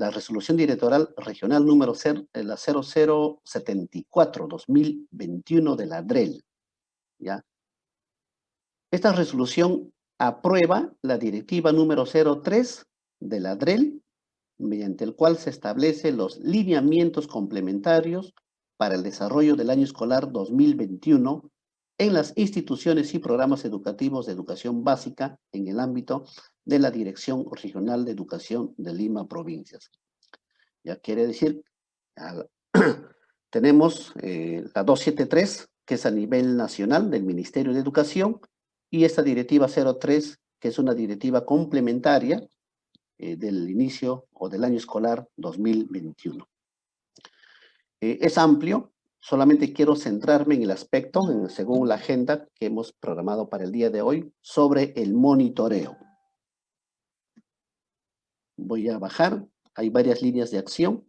la resolución directoral regional número la 0074-2021 de la DREL, ¿ya? Esta resolución aprueba la directiva número 03 de la DREL, mediante el cual se establecen los lineamientos complementarios para el desarrollo del año escolar 2021 en las instituciones y programas educativos de educación básica en el ámbito de la Dirección Regional de Educación de Lima Provincias. Ya quiere decir, tenemos la 273, que es a nivel nacional del Ministerio de Educación, y esta directiva 03, que es una directiva complementaria del inicio o del año escolar 2021. Es amplio, solamente quiero centrarme en el aspecto, según la agenda que hemos programado para el día de hoy, sobre el monitoreo. Voy a bajar, hay varias líneas de acción,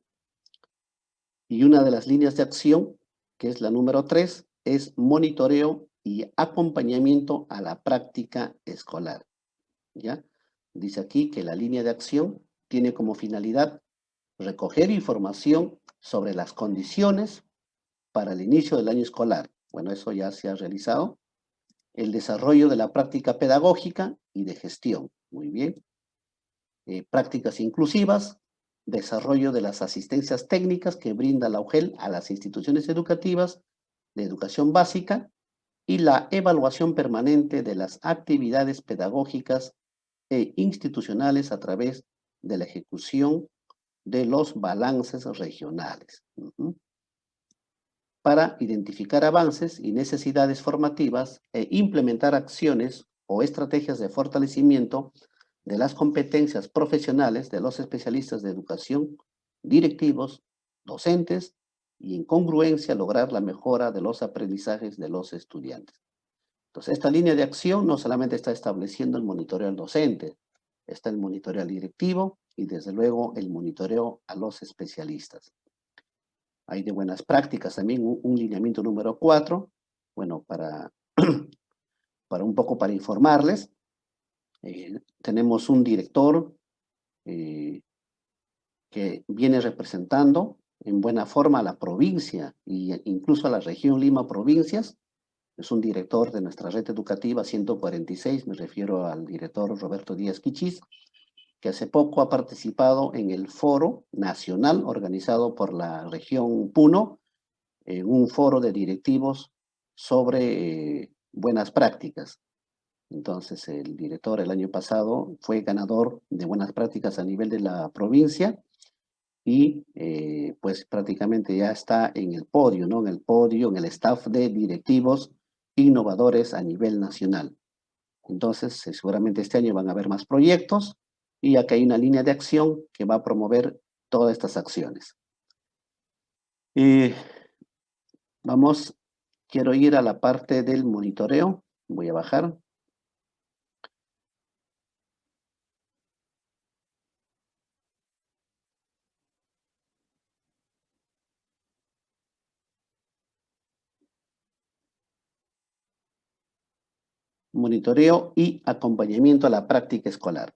y una de las líneas de acción, que es la número 3, es monitoreo y acompañamiento a la práctica escolar, ¿ya? Dice aquí que la línea de acción tiene como finalidad recoger información sobre las condiciones para el inicio del año escolar. Bueno, eso ya se ha realizado. El desarrollo de la práctica pedagógica y de gestión. Muy bien. Prácticas inclusivas, desarrollo de las asistencias técnicas que brinda la UGEL a las instituciones educativas de educación básica y la evaluación permanente de las actividades pedagógicas e institucionales a través de la ejecución de los balances regionales. Para identificar avances y necesidades formativas e implementar acciones o estrategias de fortalecimiento de las competencias profesionales de los especialistas de educación, directivos, docentes, y en congruencia lograr la mejora de los aprendizajes de los estudiantes. Entonces, esta línea de acción no solamente está estableciendo el monitoreo al docente, está el monitoreo al directivo y desde luego el monitoreo a los especialistas. Hay de buenas prácticas también un lineamiento número 4, bueno, para un poco para informarles. Tenemos un director que viene representando en buena forma a la provincia e incluso a la región Lima Provincias. Es un director de nuestra red educativa 146, me refiero al director Roberto Díaz Quichis, que hace poco ha participado en el foro nacional organizado por la región Puno, en un foro de directivos sobre buenas prácticas. Entonces, el director el año pasado fue ganador de buenas prácticas a nivel de la provincia y pues prácticamente ya está en el podio, ¿no? En el podio, en el staff de directivos innovadores a nivel nacional. Entonces, seguramente este año van a haber más proyectos y acá hay una línea de acción que va a promover todas estas acciones. Quiero ir a la parte del monitoreo. Voy a bajar. Monitoreo y acompañamiento a la práctica escolar.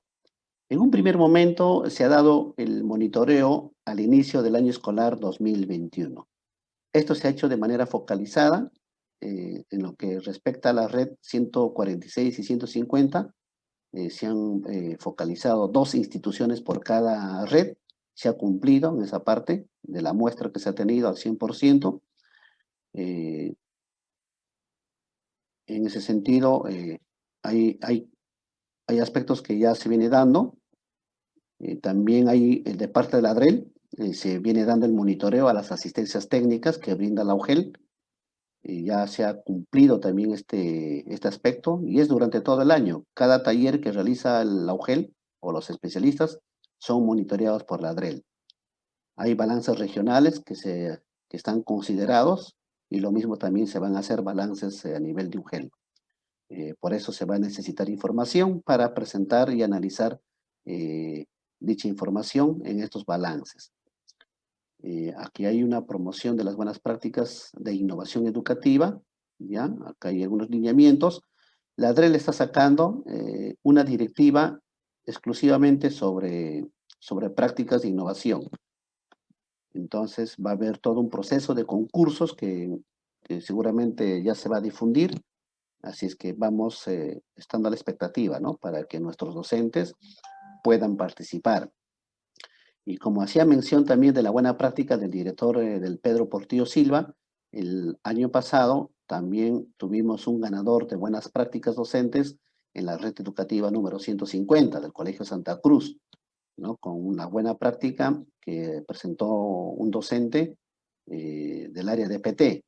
En un primer momento se ha dado el monitoreo al inicio del año escolar 2021. Esto se ha hecho de manera focalizada en lo que respecta a la red 146 y 150. Se han focalizado 2 instituciones por cada red. Se ha cumplido en esa parte de la muestra que se ha tenido al 100%. En ese sentido, hay aspectos que ya se viene dando. También hay, de parte de la DREL, se viene dando el monitoreo a las asistencias técnicas que brinda la UGEL. Ya se ha cumplido también este aspecto y es durante todo el año. Cada taller que realiza la UGEL o los especialistas son monitoreados por la DREL. Hay balances regionales que están considerados y lo mismo también se van a hacer balances a nivel de UGEL. Por eso se va a necesitar información para presentar y analizar dicha información en estos balances. Aquí hay una promoción de las buenas prácticas de innovación educativa, ¿ya? Acá hay algunos lineamientos. La DREL está sacando una directiva exclusivamente sobre sobre prácticas de innovación. Entonces va a haber todo un proceso de concursos que seguramente ya se va a difundir, así es que vamos estando a la expectativa, ¿no? Para que nuestros docentes puedan participar. Y como hacía mención también de la buena práctica del director del Pedro Portillo Silva, el año pasado también tuvimos un ganador de buenas prácticas docentes en la red educativa número 150 del Colegio Santa Cruz, ¿no? Con una buena práctica que presentó un docente del área de PT.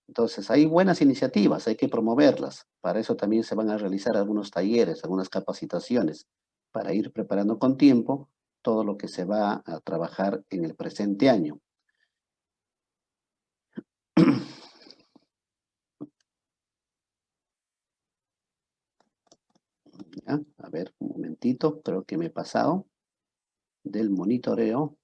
Entonces, hay buenas iniciativas, hay que promoverlas. Para eso también se van a realizar algunos talleres, algunas capacitaciones, para ir preparando con tiempo todo lo que se va a trabajar en el presente año. ¿Ya? A ver, un momentito, creo que me he pasado del monitoreo.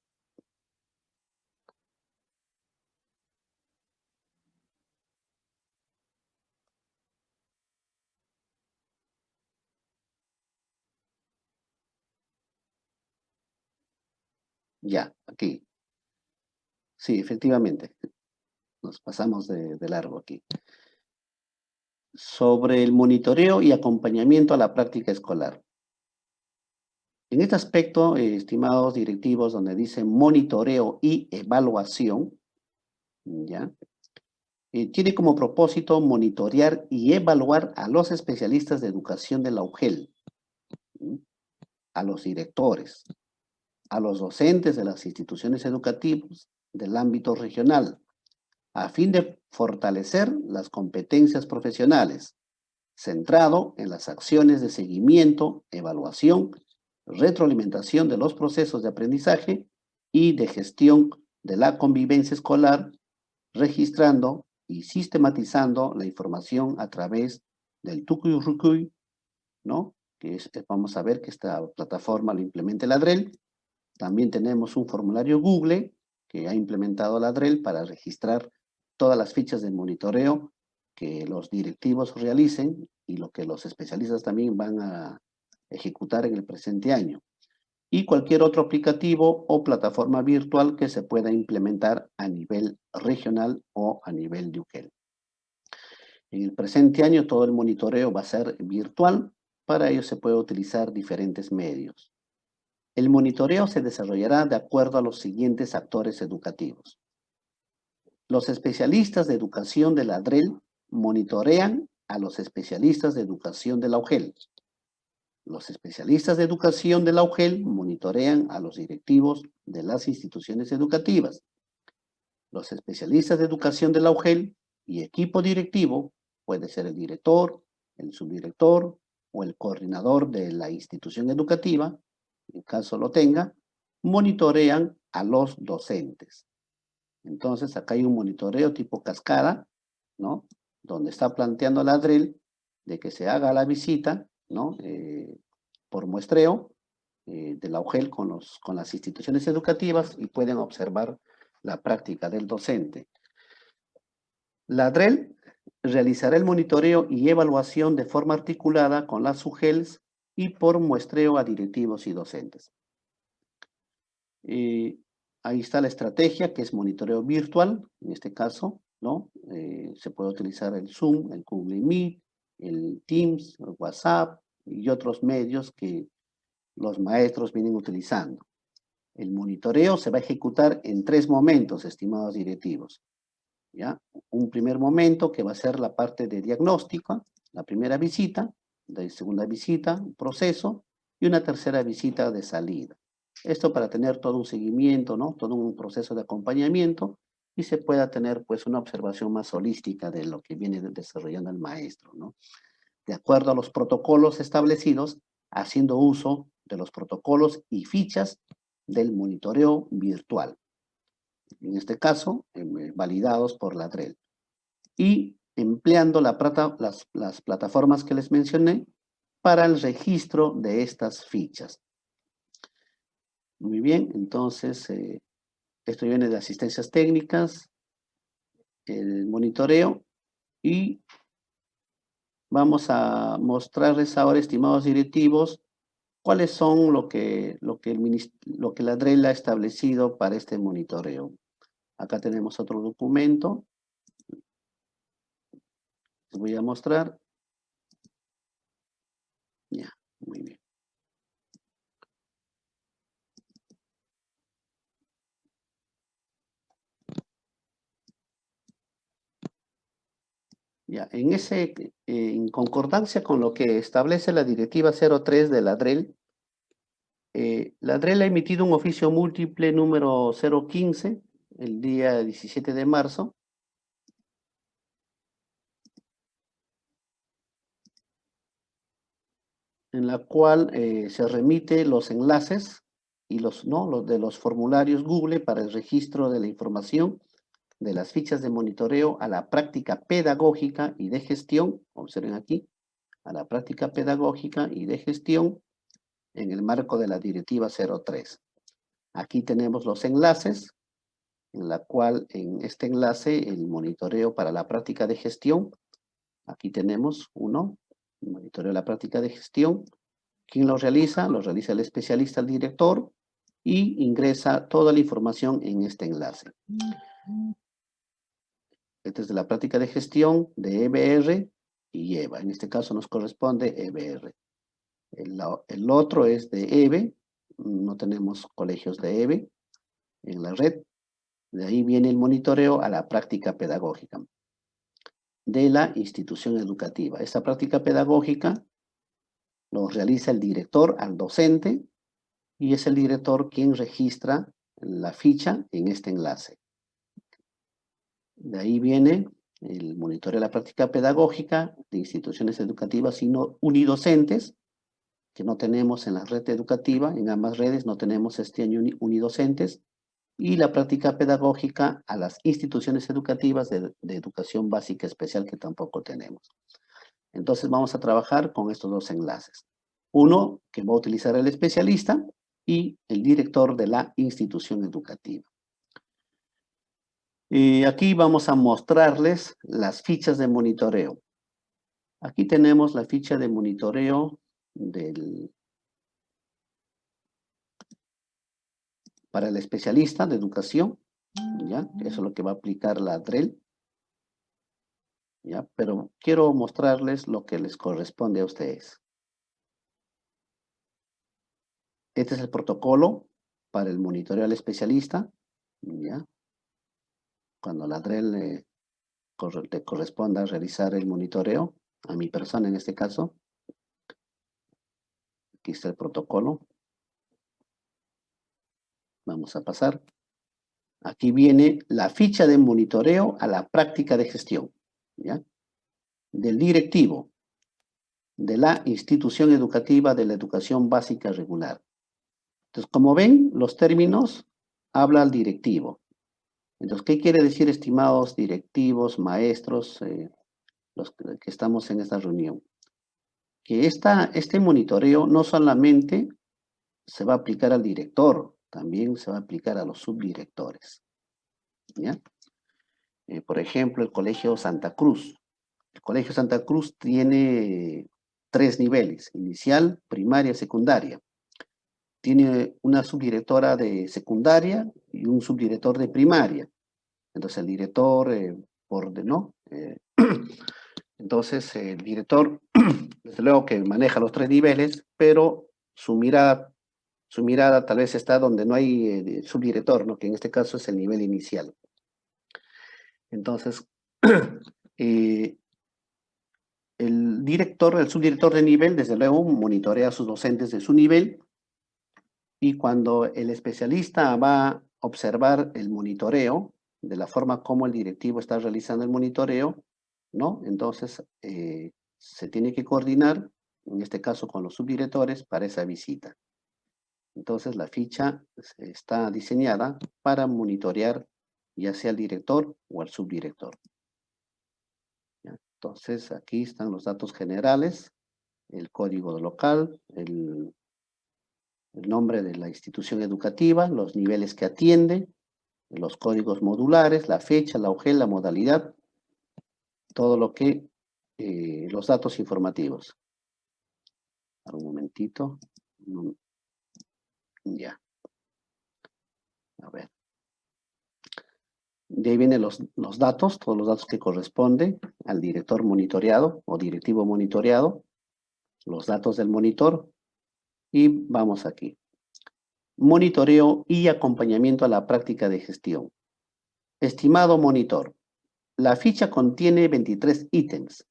Ya, aquí. Sí, efectivamente, nos pasamos de largo aquí. Sobre el monitoreo y acompañamiento a la práctica escolar. En este aspecto, estimados directivos, donde dice monitoreo y evaluación, ¿ya? Tiene como propósito monitorear y evaluar a los especialistas de educación de la UGEL, ¿m? A los directores, a los docentes de las instituciones educativas del ámbito regional, a fin de fortalecer las competencias profesionales, centrado en las acciones de seguimiento, evaluación, retroalimentación de los procesos de aprendizaje y de gestión de la convivencia escolar, registrando y sistematizando la información a través del Tucuy Rucuy, ¿no? Vamos a ver que esta plataforma lo implementa el ADREL. También tenemos un formulario Google que ha implementado la ADREL para registrar todas las fichas de monitoreo que los directivos realicen y lo que los especialistas también van a ejecutar en el presente año. Y cualquier otro aplicativo o plataforma virtual que se pueda implementar a nivel regional o a nivel de UGEL. En el presente año todo el monitoreo va a ser virtual, para ello se puede utilizar diferentes medios. El monitoreo se desarrollará de acuerdo a los siguientes actores educativos. Los especialistas de educación de la ADREL monitorean a los especialistas de educación de la UGEL. Los especialistas de educación de la UGEL monitorean a los directivos de las instituciones educativas. Los especialistas de educación de la UGEL y equipo directivo, puede ser el director, el subdirector o el coordinador de la institución educativa, en caso lo tenga, monitorean a los docentes. Entonces, acá hay un monitoreo tipo cascada, ¿no? Donde está planteando la ADREL de que se haga la visita, ¿no? Por muestreo de la UGEL con las instituciones educativas y pueden observar la práctica del docente. La ADREL realizará el monitoreo y evaluación de forma articulada con las UGELs y por muestreo a directivos y docentes. Ahí está la estrategia, que es monitoreo virtual, en este caso, ¿no? Se puede utilizar el Zoom, el Google Meet, el Teams, el WhatsApp y otros medios que los maestros vienen utilizando. El monitoreo se va a ejecutar en 3 momentos, estimados directivos, ¿ya? Un primer momento que va a ser la parte de diagnóstico, la primera visita, la segunda visita, un proceso, y una tercera visita de salida. Esto para tener todo un seguimiento, ¿no? Todo un proceso de acompañamiento y se pueda tener pues una observación más holística de lo que viene desarrollando el maestro, ¿no? De acuerdo a los protocolos establecidos, haciendo uso de los protocolos y fichas del monitoreo virtual. En este caso, validados por la ADREL. Y empleando las plataformas que les mencioné para el registro de estas fichas. Muy bien, entonces, esto viene de asistencias técnicas, el monitoreo, y vamos a mostrarles ahora, estimados directivos, ¿Cuáles son lo que la DREL ha establecido para este monitoreo? Acá tenemos otro documento. Les voy a mostrar. Ya, muy bien. Ya, en concordancia con lo que establece la Directiva 03 de la DREL ha emitido un oficio múltiple número 015 el día 17 de marzo, en la cual se remite los enlaces y los de los formularios Google para el registro de la información de las fichas de monitoreo a la práctica pedagógica y de gestión, observen aquí, a la práctica pedagógica y de gestión en el marco de la Directiva 03. Aquí tenemos los enlaces, en la cual en este enlace el monitoreo para la práctica de gestión, aquí tenemos uno, el monitoreo de la práctica de gestión. ¿Quién lo realiza? Lo realiza el especialista, el director, y ingresa toda la información en este enlace. Esta es de la práctica de gestión de EBR y EVA. En este caso nos corresponde EBR. El otro es de EBE. No tenemos colegios de EBE en la red. De ahí viene el monitoreo a la práctica pedagógica de la institución educativa. Esta práctica pedagógica lo realiza el director al docente y es el director quien registra la ficha en este enlace. De ahí viene el monitoreo de la práctica pedagógica de instituciones educativas unidocentes, que no tenemos en la red educativa, en ambas redes no tenemos este año unidocentes, y la práctica pedagógica a las instituciones educativas de educación básica especial que tampoco tenemos. Entonces vamos a trabajar con estos dos enlaces. Uno que va a utilizar el especialista y el director de la institución educativa. Y aquí vamos a mostrarles las fichas de monitoreo. Aquí tenemos la ficha de monitoreo para el especialista de educación, ¿ya? Eso es lo que va a aplicar la DREL, ¿ya? Pero quiero mostrarles lo que les corresponde a ustedes. Este es el protocolo para el monitoreo al especialista, ¿ya? Cuando la DREL le corresponda realizar el monitoreo, a mi persona en este caso. Aquí está el protocolo. Vamos a pasar. Aquí viene la ficha de monitoreo a la práctica de gestión, ¿ya? Del directivo, de la institución educativa de la educación básica regular. Entonces, como ven, los términos habla al directivo. Entonces, ¿qué quiere decir, estimados directivos, maestros, los que estamos en esta reunión? Que este monitoreo no solamente se va a aplicar al director, también se va a aplicar a los subdirectores, ¿ya? Por ejemplo, el Colegio Santa Cruz. El Colegio Santa Cruz tiene 3 niveles, inicial, primaria, secundaria. Tiene una subdirectora de secundaria y un subdirector de primaria. Entonces el director ordenó. Entonces el director, desde luego que maneja los 3 niveles, pero su mirada tal vez está donde no hay subdirector, ¿no? Que en este caso es el nivel inicial. Entonces, el subdirector de nivel, desde luego, monitorea a sus docentes de su nivel, y cuando el especialista va a observar el monitoreo, de la forma como el directivo está realizando el monitoreo, ¿no? Entonces, se tiene que coordinar, en este caso con los subdirectores, para esa visita. Entonces, la ficha está diseñada para monitorear ya sea al director o al subdirector. ¿Ya? Entonces, aquí están los datos generales, el código local, el nombre de la institución educativa, los niveles que atiende, los códigos modulares, la fecha, la UGEL, la modalidad, todo lo que, los datos informativos. Un momentito. Mm, Ya, a ver. De ahí vienen los datos, todos los datos que corresponden al director monitoreado o directivo monitoreado, los datos del monitor, y vamos aquí. Monitoreo y acompañamiento a la práctica de gestión. Estimado monitor, la ficha contiene 23 ítems.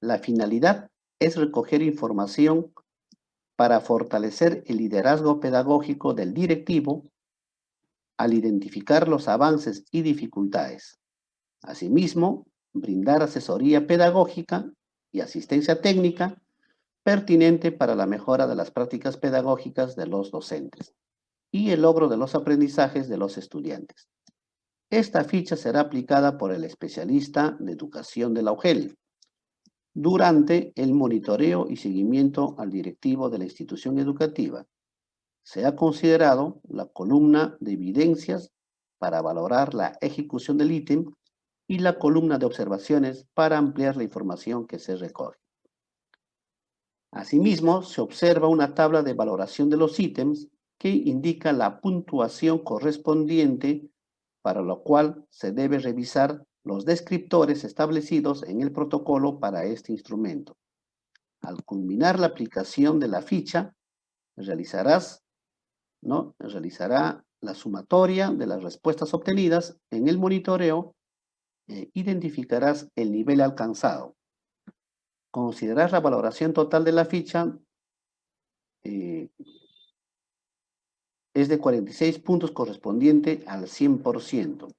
La finalidad es recoger información para fortalecer el liderazgo pedagógico del directivo al identificar los avances y dificultades. Asimismo, brindar asesoría pedagógica y asistencia técnica pertinente para la mejora de las prácticas pedagógicas de los docentes y el logro de los aprendizajes de los estudiantes. Esta ficha será aplicada por el especialista de educación de la UGEL durante el monitoreo y seguimiento al directivo de la institución educativa. Se ha considerado la columna de evidencias para valorar la ejecución del ítem y la columna de observaciones para ampliar la información que se recoge. Asimismo, se observa una tabla de valoración de los ítems que indica la puntuación correspondiente, para lo cual se debe revisar los descriptores establecidos en el protocolo para este instrumento. Al culminar la aplicación de la ficha, realizará la sumatoria de las respuestas obtenidas en el monitoreo, identificarás el nivel alcanzado. Considerar la valoración total de la ficha eh, es de 46 puntos correspondiente al 100%.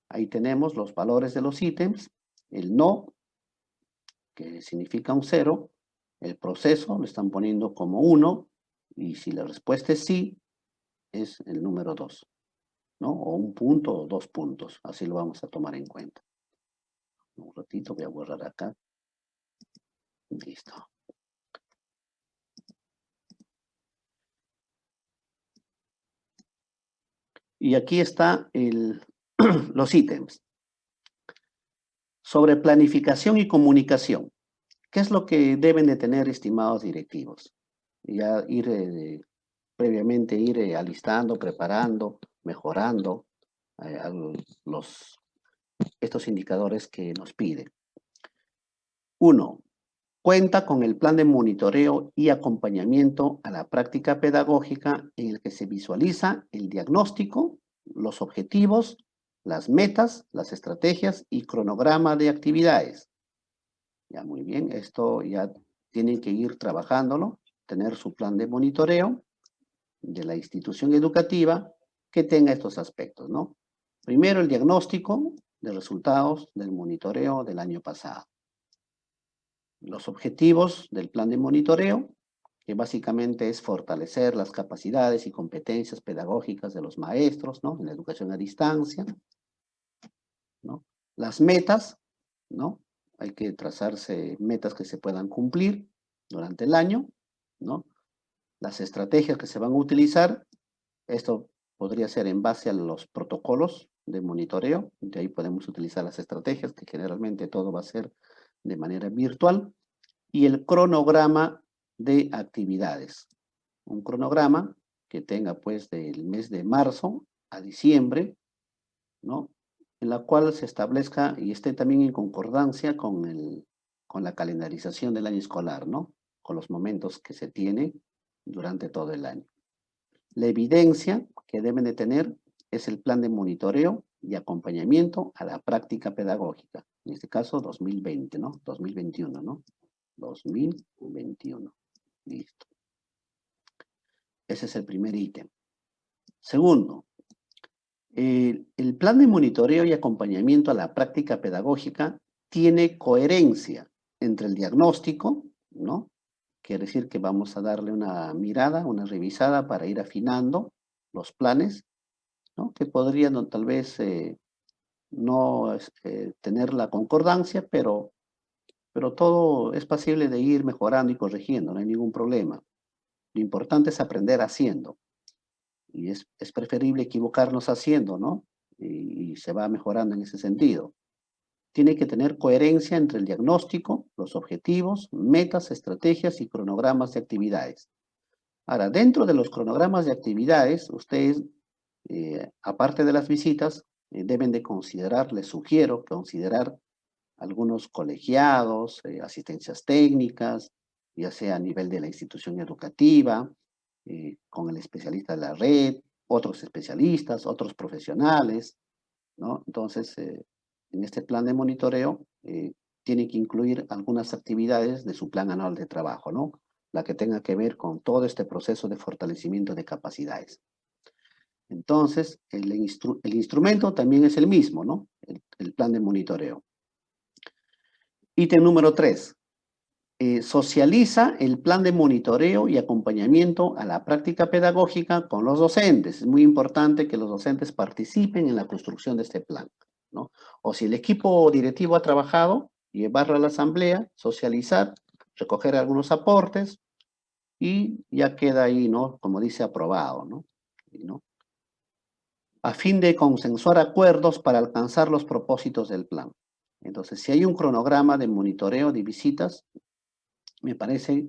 Ahí tenemos los valores de los ítems, el no, que significa un 0, el proceso lo están poniendo como 1, y si la respuesta es sí, es el número 2, ¿no? O 1 punto o 2 puntos, así lo vamos a tomar en cuenta. Un ratito voy a borrar acá. Listo. Y aquí está los ítems. Sobre planificación y comunicación. ¿Qué es lo que deben de tener, estimados directivos? Ya previamente ir alistando, preparando, mejorando eh, los, estos indicadores que nos piden. 1. Cuenta con el plan de monitoreo y acompañamiento a la práctica pedagógica en el que se visualiza el diagnóstico, los objetivos, las metas, las estrategias y cronograma de actividades. Ya muy bien, esto ya tienen que ir trabajándolo, tener su plan de monitoreo de la institución educativa que tenga estos aspectos, ¿no? Primero, el diagnóstico de resultados del monitoreo del año pasado. Los objetivos del plan de monitoreo, que básicamente es fortalecer las capacidades y competencias pedagógicas de los maestros, ¿no? En la educación a distancia, ¿no? Las metas, ¿no? Hay que trazarse metas que se puedan cumplir durante el año, ¿no? Las estrategias que se van a utilizar, esto podría ser en base a los protocolos de monitoreo, de ahí podemos utilizar las estrategias, que generalmente todo va a ser de manera virtual, y el cronograma de actividades. Un cronograma que tenga pues del mes de marzo a diciembre, ¿no? En la cual se establezca y esté también en concordancia con la calendarización del año escolar, ¿no? Con los momentos que se tiene durante todo el año. La evidencia que deben de tener es el plan de monitoreo y acompañamiento a la práctica pedagógica. En este caso, 2020, ¿no? 2021, ¿no? 2021. Listo. Ese es el primer ítem. Segundo, el plan de monitoreo y acompañamiento a la práctica pedagógica tiene coherencia entre el diagnóstico, ¿no? Quiere decir que vamos a darle una mirada, una revisada para ir afinando los planes, ¿no? Que podrían tal vez no tener la concordancia, pero todo es posible de ir mejorando y corrigiendo, no hay ningún problema. Lo importante es aprender haciendo. Y es preferible equivocarnos haciendo, ¿no? Y se va mejorando en ese sentido. Tiene que tener coherencia entre el diagnóstico, los objetivos, metas, estrategias y cronogramas de actividades. Ahora, dentro de los cronogramas de actividades, ustedes, aparte de las visitas, deben de considerar, les sugiero considerar algunos colegiados, asistencias técnicas, ya sea a nivel de la institución educativa, con el especialista de la red, otros especialistas, otros profesionales, ¿no? Entonces, en este plan de monitoreo, tiene que incluir algunas actividades de su plan anual de trabajo, ¿no? La que tenga que ver con todo este proceso de fortalecimiento de capacidades. Entonces, el instrumento también es el mismo, ¿no? El plan de monitoreo. Ítem número 3. Socializa el plan de monitoreo y acompañamiento a la práctica pedagógica con los docentes. Es muy importante que los docentes participen en la construcción de este plan, ¿no? O si el equipo directivo ha trabajado, llevarlo a la asamblea, socializar, recoger algunos aportes y ya queda ahí, ¿no? Como dice, aprobado, ¿no? ¿No? A fin de consensuar acuerdos para alcanzar los propósitos del plan. Entonces, si hay un cronograma de monitoreo de visitas, me parece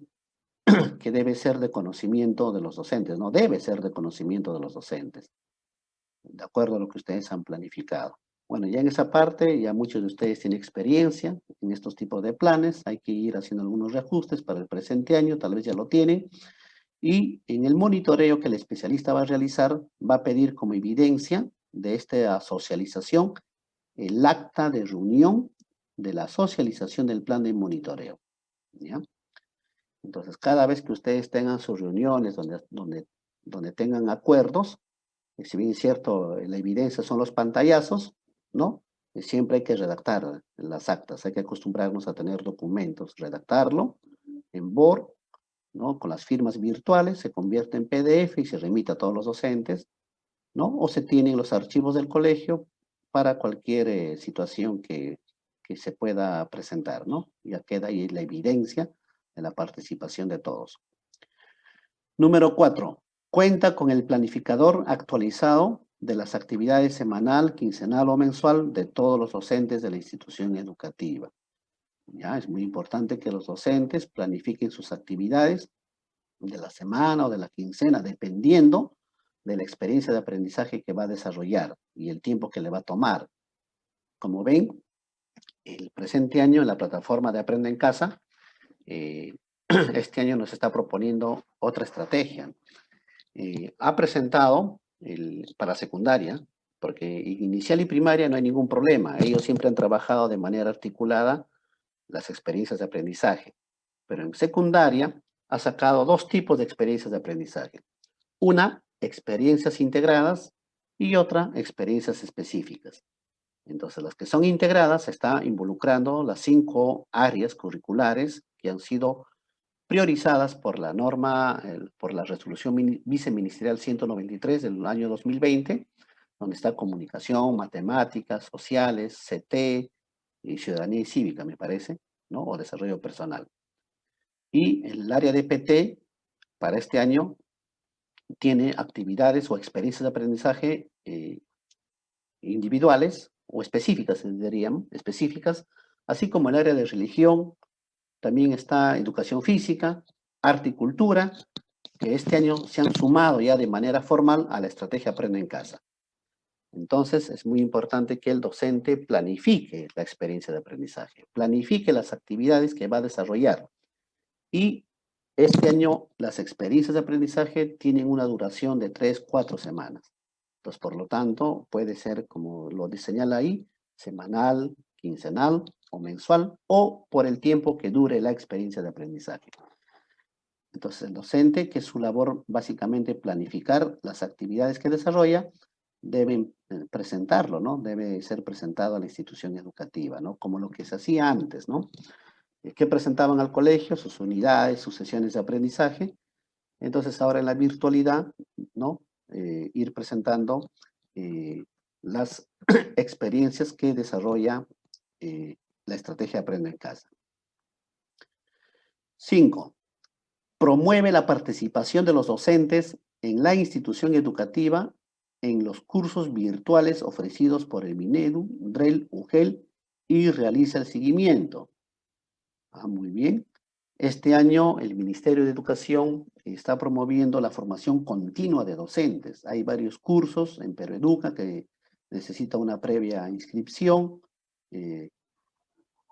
que debe ser de conocimiento de los docentes, no debe ser de conocimiento de los docentes, de acuerdo a lo que ustedes han planificado. Bueno, ya en esa parte, ya muchos de ustedes tienen experiencia en estos tipos de planes, hay que ir haciendo algunos reajustes para el presente año, tal vez ya lo tienen, y en el monitoreo que el especialista va a realizar, va a pedir como evidencia de esta socialización el acta de reunión de la socialización del plan de monitoreo, ¿ya? Entonces, cada vez que ustedes tengan sus reuniones donde tengan acuerdos, si bien es cierto, la evidencia son los pantallazos, ¿no? Siempre hay que redactar las actas, hay que acostumbrarnos a tener documentos, redactarlo en Word, ¿no? Con las firmas virtuales, se convierte en PDF y se remite a todos los docentes, ¿no? O se tienen los archivos del colegio para cualquier situación que se pueda presentar, ¿no? Ya queda ahí la evidencia de la participación de todos. Número 4. Cuenta con el planificador actualizado de las actividades semanal, quincenal o mensual de todos los docentes de la institución educativa. Ya es muy importante que los docentes planifiquen sus actividades de la semana o de la quincena, dependiendo de la experiencia de aprendizaje que va a desarrollar y el tiempo que le va a tomar. Como ven, el presente año en la plataforma de Aprende en Casa, este año nos está proponiendo otra estrategia. Ha presentado para secundaria, porque inicial y primaria no hay ningún problema. Ellos siempre han trabajado de manera articulada las experiencias de aprendizaje. Pero en secundaria ha sacado dos tipos de experiencias de aprendizaje. Una, experiencias integradas y otra, experiencias específicas. Entonces, las que son integradas se está involucrando las 5 áreas curriculares que han sido priorizadas por la norma, por la resolución viceministerial 193 del año 2020, donde está comunicación, matemáticas, sociales, CT, y ciudadanía y cívica, me parece, ¿no? O desarrollo personal. Y el área de PT para este año tiene actividades o experiencias de aprendizaje individuales o específicas, diríamos, específicas, así como el área de religión, también está educación física, arte y cultura, que este año se han sumado ya de manera formal a la estrategia Aprende en Casa. Entonces, es muy importante que el docente planifique la experiencia de aprendizaje, planifique las actividades que va a desarrollar. Y este año las experiencias de aprendizaje tienen una duración de 3-4 semanas. Entonces, por lo tanto, puede ser, como lo señala ahí, semanal, quincenal o mensual, o por el tiempo que dure la experiencia de aprendizaje. Entonces, el docente, que es su labor básicamente planificar las actividades que desarrolla, debe presentarlo, ¿no? Debe ser presentado a la institución educativa, ¿no? Como lo que se hacía antes, ¿no? Que presentaban al colegio sus unidades, sus sesiones de aprendizaje. Entonces, ahora en la virtualidad, ¿no? Ir presentando las experiencias que desarrolla la estrategia Aprende en Casa. 5. Promueve la participación de los docentes en la institución educativa en los cursos virtuales ofrecidos por el Minedu, DREL, UGEL y realiza el seguimiento. Muy bien. Este año el Ministerio de Educación está promoviendo la formación continua de docentes. Hay varios cursos en Peroeduca que necesita una previa inscripción. Eh,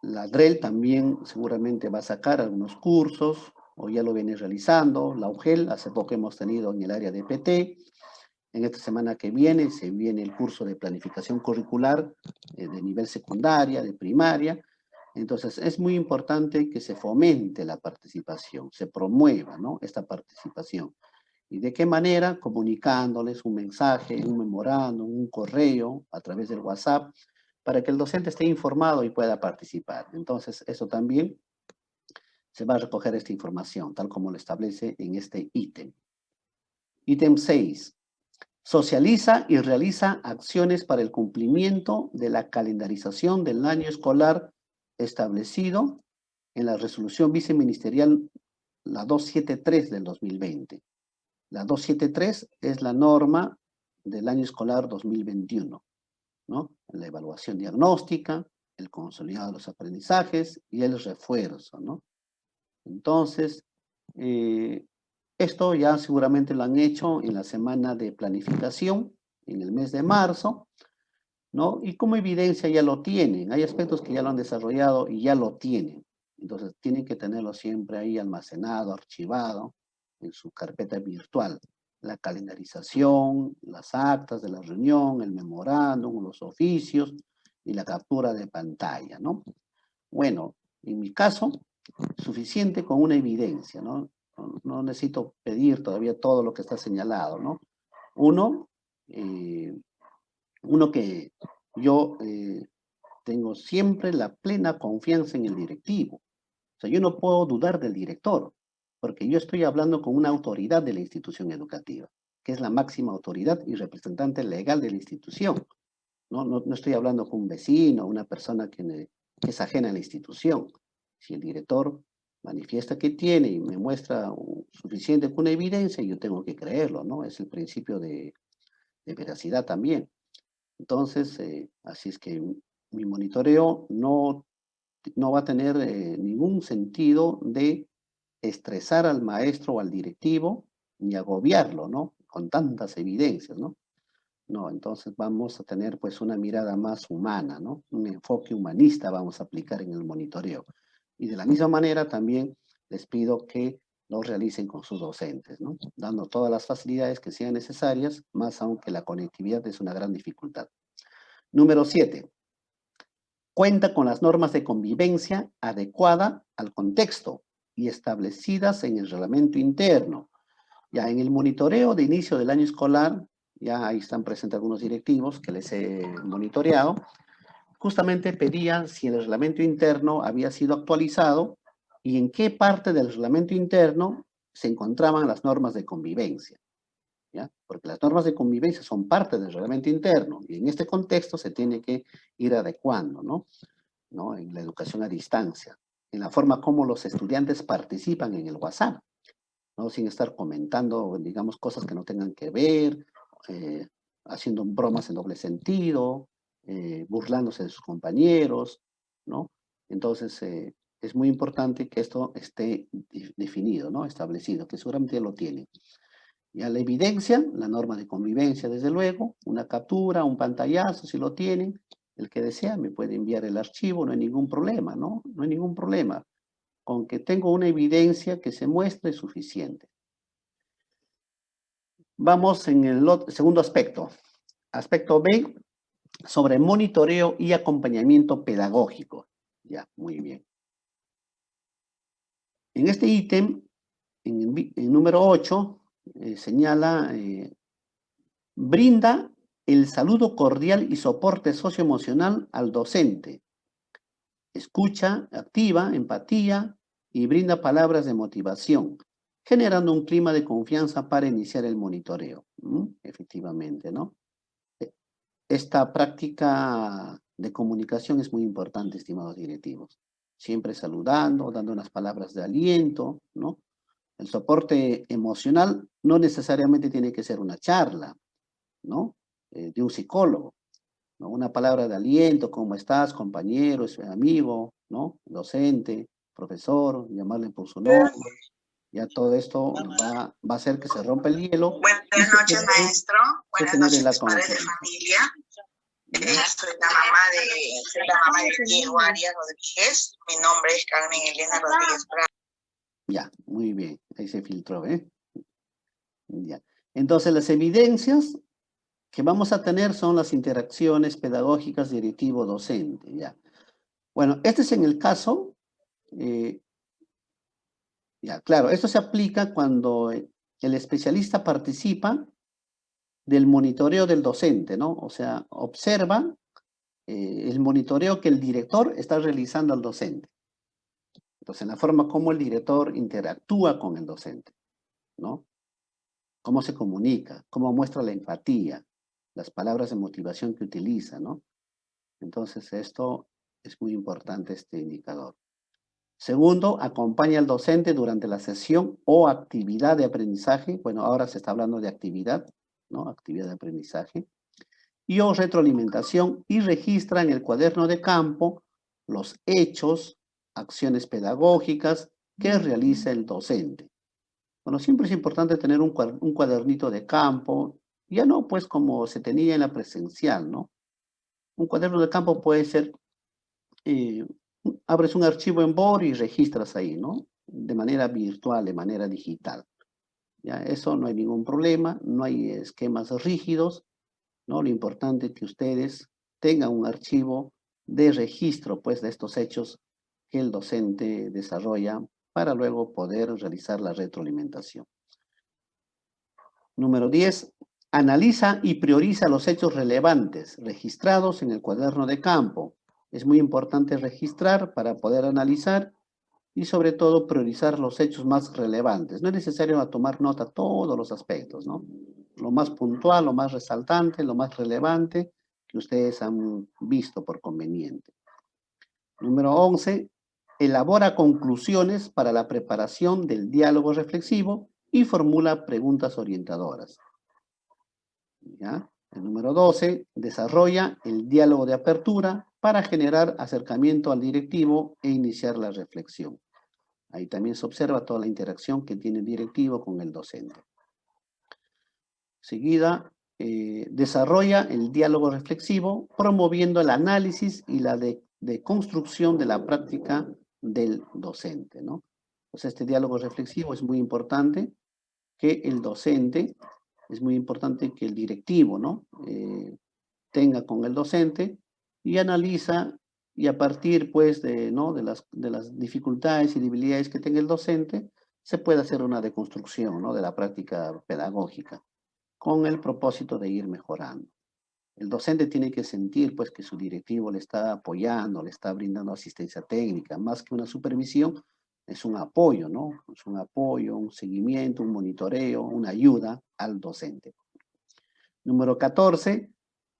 la DREL también seguramente va a sacar algunos cursos, o ya lo viene realizando. La UGEL, hace poco hemos tenido en el área de PT. En esta semana que viene se viene el curso de planificación curricular de nivel secundaria, de primaria. Entonces, es muy importante que se fomente la participación, se promueva, ¿no?, esta participación. ¿Y de qué manera? Comunicándoles un mensaje, un memorándum, un correo a través del WhatsApp, para que el docente esté informado y pueda participar. Entonces, eso también se va a recoger esta información, tal como lo establece en este ítem. Ítem 6. Socializa y realiza acciones para el cumplimiento de la calendarización del año escolar establecido en la resolución viceministerial la 273 del 2020. La 273 es la norma del año escolar 2021, ¿no? La evaluación diagnóstica, el consolidado de los aprendizajes y el refuerzo, ¿no? Entonces, eh, esto ya seguramente lo han hecho en la semana de planificación, en el mes de marzo, ¿no? Y como evidencia ya lo tienen. Hay aspectos que ya lo han desarrollado y ya lo tienen. Entonces, tienen que tenerlo siempre ahí almacenado, archivado en su carpeta virtual. La calendarización, las actas de la reunión, el memorándum, los oficios y la captura de pantalla, ¿no? Bueno, en mi caso, suficiente con una evidencia, ¿no? No necesito pedir todavía todo lo que está señalado, ¿no? Uno, eh, uno que yo tengo siempre la plena confianza en el directivo. O sea, yo no puedo dudar del director, porque yo estoy hablando con una autoridad de la institución educativa, que es la máxima autoridad y representante legal de la institución. No estoy hablando con un vecino, una persona que es ajena a la institución. Si el director manifiesta que tiene y me muestra suficiente con una evidencia, yo tengo que creerlo, ¿no? Es el principio de veracidad también. Entonces, así es que mi monitoreo no va a tener ningún sentido de estresar al maestro o al directivo, ni agobiarlo, ¿no? Con tantas evidencias, ¿no? No, entonces vamos a tener pues una mirada más humana, ¿no? Un enfoque humanista vamos a aplicar en el monitoreo. Y de la misma manera también les pido que lo realicen con sus docentes, ¿no? Dando todas las facilidades que sean necesarias, más aunque la conectividad es una gran dificultad. Número 7. Cuenta con las normas de convivencia adecuada al contexto y establecidas en el reglamento interno. Ya en el monitoreo de inicio del año escolar, ya ahí están presentes algunos directivos que les he monitoreado, justamente pedían si el reglamento interno había sido actualizado y en qué parte del reglamento interno se encontraban las normas de convivencia, ¿ya? Porque las normas de convivencia son parte del reglamento interno y en este contexto se tiene que ir adecuando, ¿no? ¿No? En la educación a distancia, en la forma como los estudiantes participan en el WhatsApp, ¿no? Sin estar comentando, digamos, cosas que no tengan que ver, eh, haciendo bromas en doble sentido, burlándose de sus compañeros, ¿no? Entonces, es muy importante que esto esté definido, ¿no? Establecido, que seguramente ya lo tienen. Ya la evidencia, la norma de convivencia, desde luego, una captura, un pantallazo, si lo tienen, el que desea me puede enviar el archivo, no hay ningún problema, ¿no? No hay ningún problema. Con que tengo una evidencia que se muestre es suficiente. Vamos en el segundo aspecto. Aspecto B, sobre monitoreo y acompañamiento pedagógico. Ya, muy bien. En este ítem, en número 8, señala, brinda el saludo cordial y soporte socioemocional al docente. Escucha, activa, empatía y brinda palabras de motivación, generando un clima de confianza para iniciar el monitoreo. Efectivamente, ¿no? Esta práctica de comunicación es muy importante, estimados directivos. Siempre saludando, dando unas palabras de aliento, ¿no? El soporte emocional no necesariamente tiene que ser una charla, ¿no? De un psicólogo, ¿no? Una palabra de aliento, ¿cómo estás, compañero, amigo, ¿no? Docente, profesor, llamarle por su nombre. Ya todo esto va a hacer que se rompa el hielo. Buenas noches, maestro. Buenas noches, padres de familia. Soy la mamá de Diego Arias Rodríguez. Mi nombre es Carmen Elena Rodríguez Bravo. Ya, muy bien. Ahí se filtró, ¿eh? Ya. Entonces, las evidencias que vamos a tener son las interacciones pedagógicas directivo-docente, ya. Bueno, este es en el caso, ya, claro, esto se aplica cuando el especialista participa del monitoreo del docente, ¿no? O sea, observa el monitoreo que el director está realizando al docente. Entonces, en la forma como el director interactúa con el docente, ¿no? Cómo se comunica, cómo muestra la empatía, las palabras de motivación que utiliza, ¿no? Entonces, esto es muy importante, este indicador. Segundo, acompaña al docente durante la sesión o actividad de aprendizaje. Bueno, ahora se está hablando de actividad, ¿no? Actividad de aprendizaje. Y o retroalimentación y registra en el cuaderno de campo los hechos, acciones pedagógicas que realiza el docente. Bueno, siempre es importante tener un cuadernito de campo, ya no pues como se tenía en la presencial, ¿no? Un cuaderno de campo puede ser, eh, abres un archivo en Word y registras ahí, ¿no? De manera virtual, de manera digital. ¿Ya? Eso no hay ningún problema, no hay esquemas rígidos, ¿no? Lo importante es que ustedes tengan un archivo de registro, pues, de estos hechos que el docente desarrolla para luego poder realizar la retroalimentación. Número 10. Analiza y prioriza los hechos relevantes registrados en el cuaderno de campo. Es muy importante registrar para poder analizar y sobre todo priorizar los hechos más relevantes. No es necesario tomar nota de todos los aspectos, ¿no? Lo más puntual, lo más resaltante, lo más relevante que ustedes han visto por conveniente. Número 11. Elabora conclusiones para la preparación del diálogo reflexivo y formula preguntas orientadoras. ¿Ya? El número 12, desarrolla el diálogo de apertura para generar acercamiento al directivo e iniciar la reflexión. Ahí también se observa toda la interacción que tiene el directivo con el docente. Seguida, desarrolla el diálogo reflexivo promoviendo el análisis y la construcción de la práctica del docente, ¿no? Pues este diálogo reflexivo es muy importante que el docente, es muy importante que el directivo, ¿no? Tenga con el docente y analiza y a partir pues ¿no? de las dificultades y debilidades que tenga el docente, se puede hacer una deconstrucción, ¿no? De la práctica pedagógica con el propósito de ir mejorando. El docente tiene que sentir pues que su directivo le está apoyando, le está brindando asistencia técnica, más que una supervisión, es un apoyo, ¿no? Es un apoyo, un seguimiento, un monitoreo, una ayuda al docente. Número 14,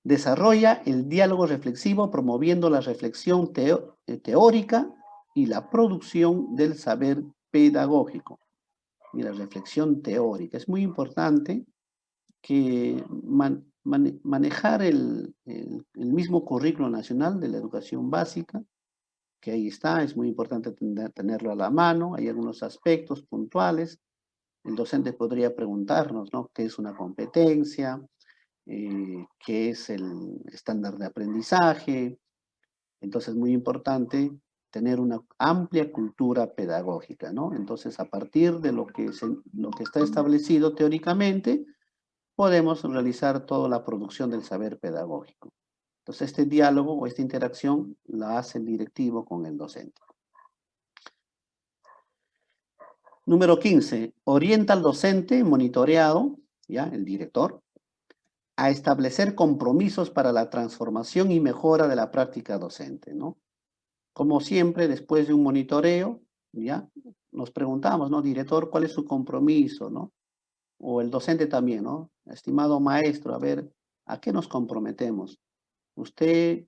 desarrolla el diálogo reflexivo promoviendo la reflexión teórica y la producción del saber pedagógico. Y la reflexión teórica. Es muy importante que manejar el mismo currículo nacional de la educación básica, que ahí está, es muy importante tenerlo a la mano, hay algunos aspectos puntuales. El docente podría preguntarnos, ¿no? ¿Qué es una competencia? ¿Qué es el estándar de aprendizaje? Entonces es muy importante tener una amplia cultura pedagógica, ¿no? Entonces, a partir de lo que está establecido teóricamente, podemos realizar toda la producción del saber pedagógico. Entonces, este diálogo o esta interacción la hace el directivo con el docente. Número 15. Orienta al docente monitoreado, ¿ya? El director, a establecer compromisos para la transformación y mejora de la práctica docente, ¿no? Como siempre, después de un monitoreo, ¿ya? Nos preguntamos, ¿no? Director, ¿cuál es su compromiso, no? O el docente también, ¿no? Estimado maestro, a ver, ¿a qué nos comprometemos? Usted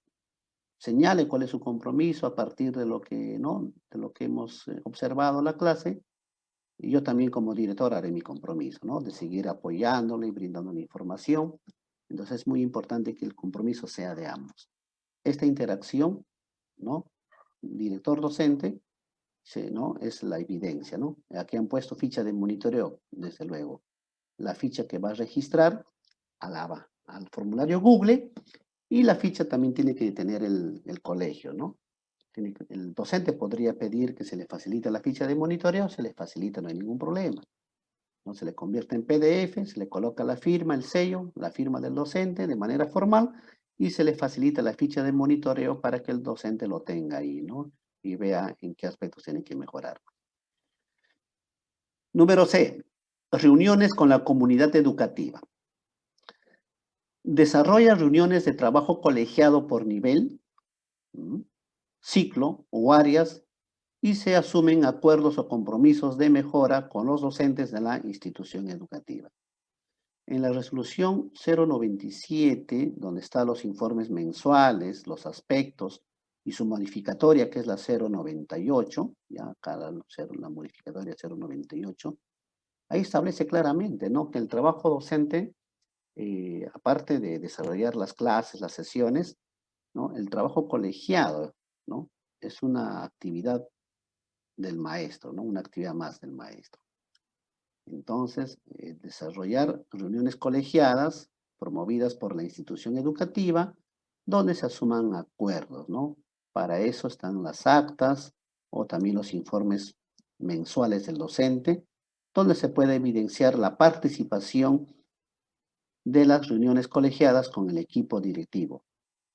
señale cuál es su compromiso a partir de lo que, ¿no? De lo que hemos observado en la clase. Y yo también como director haré mi compromiso, ¿no? De seguir apoyándole y brindándole información. Entonces es muy importante que el compromiso sea de ambos. Esta interacción, ¿no? Director-docente sí, ¿no? Es la evidencia, ¿no? Aquí han puesto ficha de monitoreo, desde luego. La ficha que va a registrar al formulario Google, y la ficha también tiene que tener el colegio, ¿no? El docente podría pedir que se le facilite la ficha de monitoreo, se le facilita, no hay ningún problema. ¿No? Se le convierte en PDF, se le coloca la firma, el sello, la firma del docente de manera formal, y se le facilita la ficha de monitoreo para que el docente lo tenga ahí, ¿no? Y vea en qué aspectos tiene que mejorar. Número C, reuniones con la comunidad educativa. Desarrolla reuniones de trabajo colegiado por nivel, ciclo o áreas, y se asumen acuerdos o compromisos de mejora con los docentes de la institución educativa. En la resolución 097, donde están los informes mensuales, los aspectos y su modificatoria, que es la 098, ya acá la modificatoria 098, ahí establece claramente, ¿no?, que el trabajo docente, aparte de desarrollar las clases, las sesiones, ¿no?, el trabajo colegiado, ¿no?, es una actividad del maestro, ¿no?, una actividad más del maestro. Entonces, desarrollar reuniones colegiadas promovidas por la institución educativa, donde se asuman acuerdos, ¿no? Para eso están las actas o también los informes mensuales del docente, donde se puede evidenciar la participación de las reuniones colegiadas con el equipo directivo.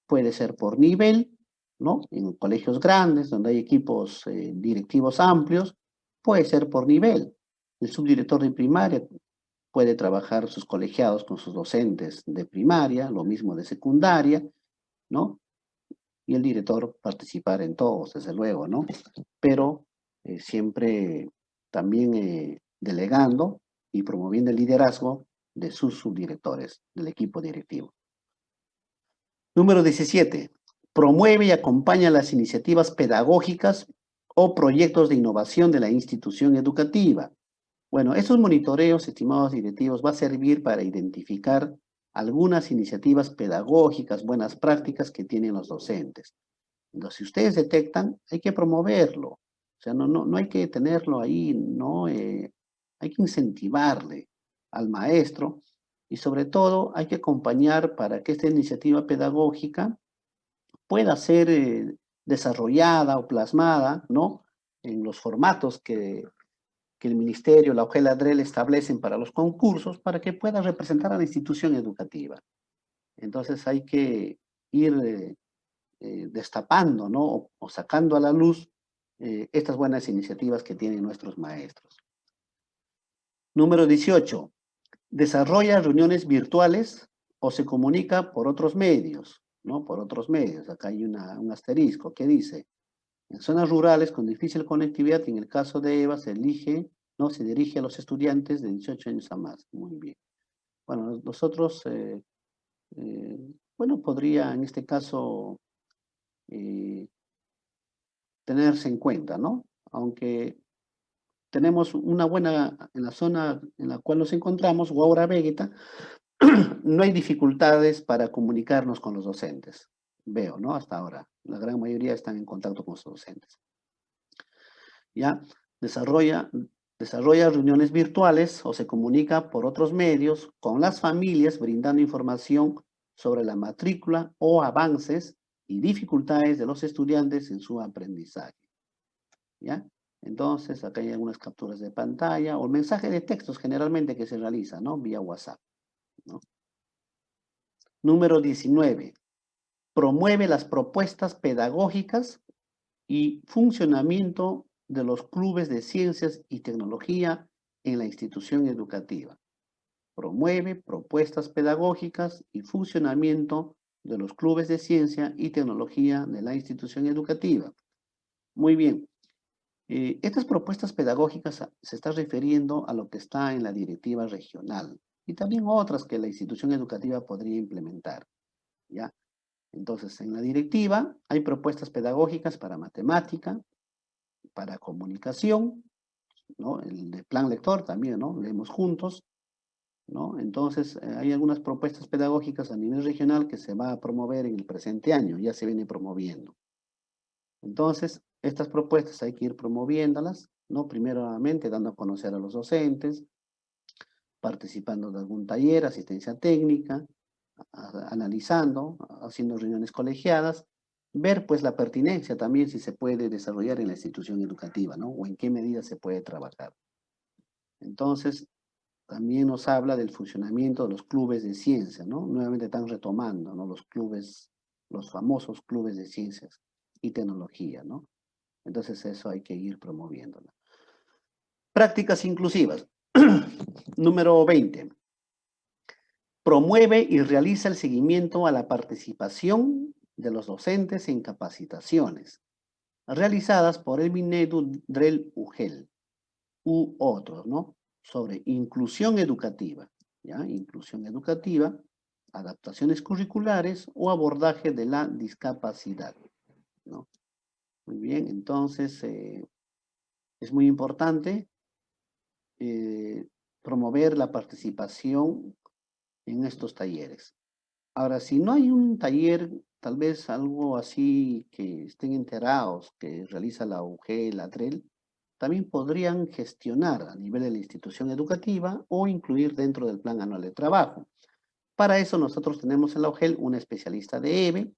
Puede ser por nivel, ¿no? En colegios grandes, donde hay equipos directivos amplios, puede ser por nivel. El subdirector de primaria puede trabajar sus colegiados con sus docentes de primaria, lo mismo de secundaria, ¿no? Y el director participar en todos, desde luego, ¿no? Pero siempre también delegando y promoviendo el liderazgo de sus subdirectores, del equipo directivo. Número 17. Promueve y acompaña las iniciativas pedagógicas o proyectos de innovación de la institución educativa. Bueno, estos monitoreos, estimados directivos, va a servir para identificar algunas iniciativas pedagógicas, buenas prácticas que tienen los docentes. Entonces, si ustedes detectan, hay que promoverlo. O sea, no hay que tenerlo ahí, no, hay que incentivarle al maestro, y sobre todo hay que acompañar para que esta iniciativa pedagógica pueda ser desarrollada o plasmada, ¿no?, en los formatos que el ministerio, la OGEL ADREL establecen para los concursos, para que pueda representar a la institución educativa. Entonces hay que ir destapando, ¿no?, o sacando a la luz estas buenas iniciativas que tienen nuestros maestros. Número 18. Desarrolla reuniones virtuales o se comunica por otros medios, ¿no? Por otros medios. Acá hay un asterisco que dice: en zonas rurales con difícil conectividad, en el caso de EVA, se dirige a los estudiantes de 18 años a más. Muy bien. Bueno, nosotros, bueno, podría en este caso tenerse en cuenta, ¿no? Aunque tenemos una buena, en la zona en la cual nos encontramos, Huaura Vegueta, no hay dificultades para comunicarnos con los docentes. Veo, ¿no? Hasta ahora. La gran mayoría están en contacto con sus docentes. ¿Ya? Desarrolla reuniones virtuales o se comunica por otros medios con las familias, brindando información sobre la matrícula o avances y dificultades de los estudiantes en su aprendizaje. ¿Ya? Entonces, acá hay algunas capturas de pantalla o mensaje de textos generalmente que se realiza, ¿no?, vía WhatsApp, ¿no? Número 19. Promueve las propuestas pedagógicas y funcionamiento de los clubes de ciencias y tecnología en la institución educativa. Promueve propuestas pedagógicas y funcionamiento de los clubes de ciencia y tecnología de la institución educativa. Muy bien. Estas propuestas pedagógicas se está refiriendo a lo que está en la directiva regional y también otras que la institución educativa podría implementar, ¿ya? Entonces, en la directiva hay propuestas pedagógicas para matemática, para comunicación, ¿no? El de plan lector también, ¿no? Leemos juntos, ¿no? Entonces, hay algunas propuestas pedagógicas a nivel regional que se va a promover en el presente año, ya se viene promoviendo. Entonces, estas propuestas hay que ir promoviéndolas, ¿no? Primeramente dando a conocer a los docentes, participando de algún taller, asistencia técnica, analizando, haciendo reuniones colegiadas, ver pues la pertinencia también si se puede desarrollar en la institución educativa, ¿no? O en qué medida se puede trabajar. Entonces, también nos habla del funcionamiento de los clubes de ciencia, ¿no? Nuevamente están retomando, ¿no? Los clubes, los famosos clubes de ciencias y tecnología, ¿no? Entonces eso hay que ir promoviéndolo. Prácticas inclusivas. Número 20. Promueve y realiza el seguimiento a la participación de los docentes en capacitaciones realizadas por el Minedu DREL UGEL u otros, ¿no? Sobre inclusión educativa, ¿ya? Inclusión educativa, adaptaciones curriculares o abordaje de la discapacidad, ¿no? Muy bien, entonces es muy importante promover la participación en estos talleres. Ahora, si no hay un taller, tal vez algo así que estén enterados, que realiza la UG, la DREL, también podrían gestionar a nivel de la institución educativa o incluir dentro del plan anual de trabajo. Para eso nosotros tenemos en la UGEL un especialista de EBE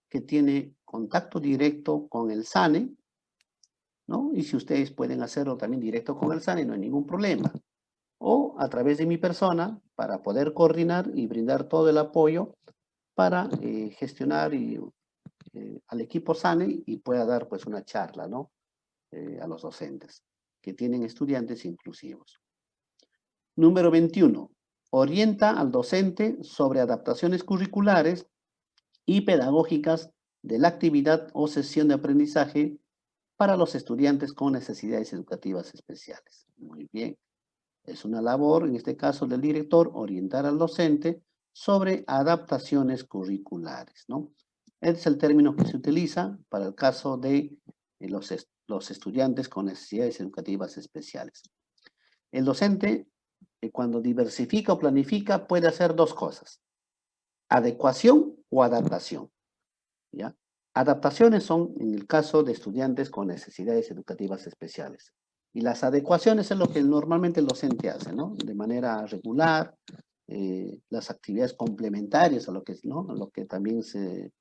que tiene contacto directo con el SANE, ¿no? Y si ustedes pueden hacerlo también directo con el SANE, no hay ningún problema. O a través de mi persona para poder coordinar y brindar todo el apoyo para gestionar al equipo SANE y pueda dar pues una charla, ¿no? A los docentes que tienen estudiantes inclusivos. Número 21. Orienta al docente sobre adaptaciones curriculares y pedagógicas de la actividad o sesión de aprendizaje para los estudiantes con necesidades educativas especiales. Muy bien. Es una labor, en este caso del director, orientar al docente sobre adaptaciones curriculares, ¿no? Es el término que se utiliza para el caso de los estudiantes con necesidades educativas especiales. El docente, cuando diversifica o planifica, puede hacer dos cosas: adecuación o adaptación, ¿ya? Adaptaciones son en el caso de estudiantes con necesidades educativas especiales. Y las adecuaciones es lo que normalmente el docente hace, ¿no? De manera regular, las actividades complementarias a lo que, ¿no? A lo que también se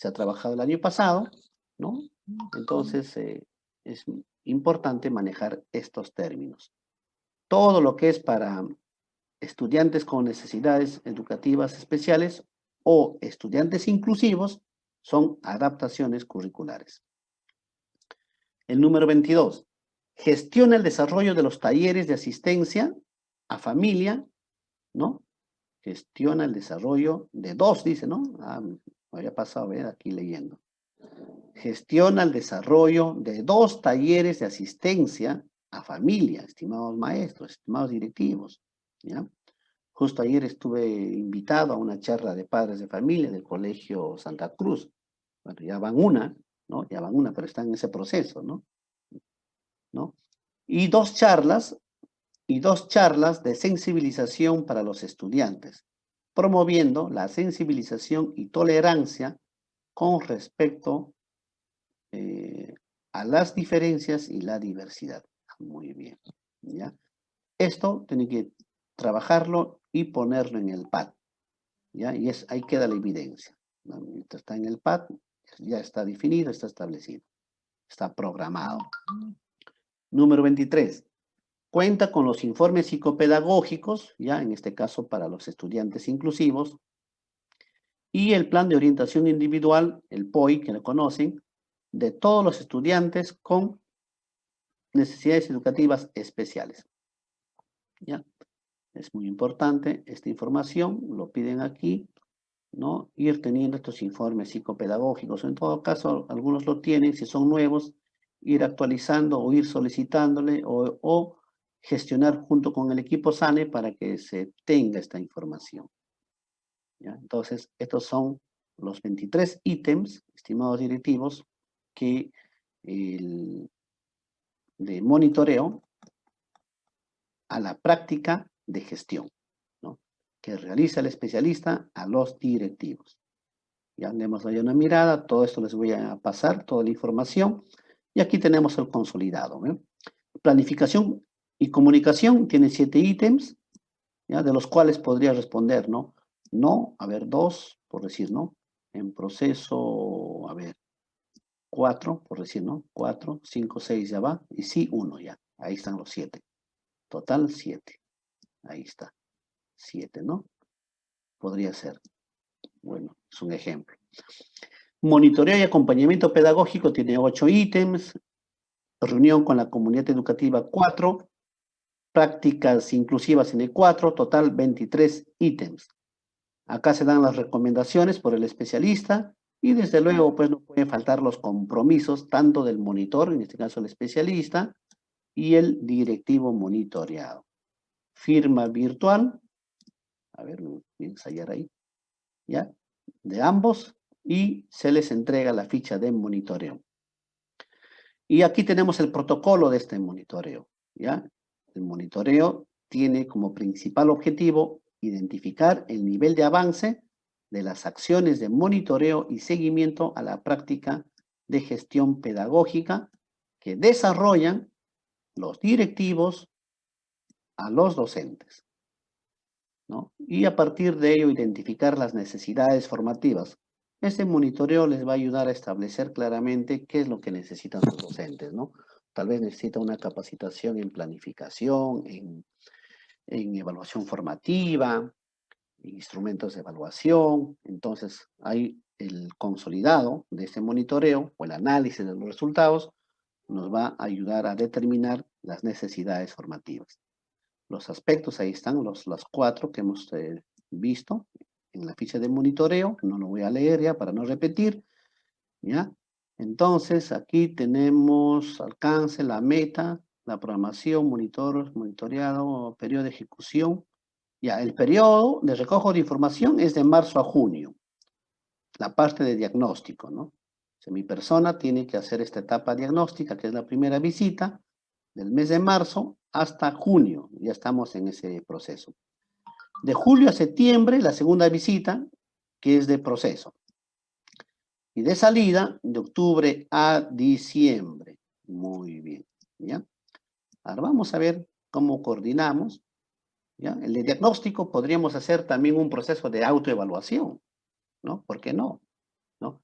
ha trabajado el año pasado, ¿no? Entonces, es importante manejar estos términos. Todo lo que es para estudiantes con necesidades educativas especiales o estudiantes inclusivos son adaptaciones curriculares. El número 22. Gestiona el desarrollo de los talleres de asistencia a familia, ¿no? Gestiona el desarrollo de dos, dice, ¿no? Ah, me había pasado a ver aquí leyendo. Gestiona el desarrollo de 2 talleres de asistencia a familia, estimados maestros, estimados directivos, ¿ya? Justo ayer estuve invitado a una charla de padres de familia del Colegio Santa Cruz. Bueno, ya van una, ¿no? Ya van una, pero están en ese proceso, ¿no? Y dos charlas de sensibilización para los estudiantes, promoviendo la sensibilización y tolerancia con respecto a las diferencias y la diversidad. Muy bien, ¿ya? Esto tiene que trabajarlo y ponerlo en el PAD, ¿ya? Y ahí queda la evidencia, ¿no? Mientras está en el PAD, ya está definido, está establecido, está programado. Número 23. Cuenta con los informes psicopedagógicos, ya en este caso para los estudiantes inclusivos, y el plan de orientación individual, el POI, que lo conocen, de todos los estudiantes con necesidades educativas especiales. ¿Ya? Es muy importante esta información, lo piden aquí, ¿no? Ir teniendo estos informes psicopedagógicos. En todo caso, algunos lo tienen, si son nuevos, ir actualizando o ir solicitándole o gestionar junto con el equipo SANE para que se tenga esta información. ¿Ya? Entonces, estos son los 23 ítems, estimados directivos, que de monitoreo a la práctica de gestión, ¿no? Que realiza el especialista a los directivos. Ya demos ahí una mirada, todo esto les voy a pasar, toda la información. Y aquí tenemos el consolidado. Planificación y comunicación tiene 7 ítems, ¿ya? De los cuales podría responder, ¿no? No, a ver, 2, por decir, ¿no? En proceso, a ver, 4, por decir, ¿no? 4, 5, 6 ya va, y sí, 1 ya. Ahí están los 7. Total, 7. Ahí está. 7, ¿no? Podría ser. Bueno, es un ejemplo. Monitoreo y acompañamiento pedagógico tiene 8 ítems. Reunión con la comunidad educativa 4. Prácticas inclusivas tiene 4. Total 23 ítems. Acá se dan las recomendaciones por el especialista y desde luego pues no pueden faltar los compromisos tanto del monitor, en este caso el especialista, y el directivo monitoreado. Firma virtual, a ver, voy a ensayar ahí, ¿ya? De ambos y se les entrega la ficha de monitoreo. Y aquí tenemos el protocolo de este monitoreo, ¿ya? El monitoreo tiene como principal objetivo identificar el nivel de avance de las acciones de monitoreo y seguimiento a la práctica de gestión pedagógica que desarrollan los directivos a los docentes, ¿no? Y a partir de ello identificar las necesidades formativas. Este monitoreo les va a ayudar a establecer claramente qué es lo que necesitan sus docentes, ¿no? Tal vez necesita una capacitación en planificación, en evaluación formativa, instrumentos de evaluación. Entonces, hay el consolidado de este monitoreo o el análisis de los resultados nos va a ayudar a determinar las necesidades formativas. Los aspectos, ahí están las 4 que hemos visto en la ficha de monitoreo. No lo voy a leer ya para no repetir, ¿ya? Entonces, aquí tenemos alcance, la meta, la programación, monitoreado, periodo de ejecución. Ya, el periodo de recojo de información es de marzo a junio. La parte de diagnóstico, ¿no? O sea, mi persona tiene que hacer esta etapa diagnóstica, que es la primera visita, del mes de marzo hasta junio. Ya estamos en ese proceso. De julio a septiembre, la segunda visita, que es de proceso. Y de salida, de octubre a diciembre. Muy bien, ¿ya? Ahora vamos a ver cómo coordinamos, ¿ya? El de diagnóstico podríamos hacer también un proceso de autoevaluación, ¿no? ¿Por qué no? ¿No?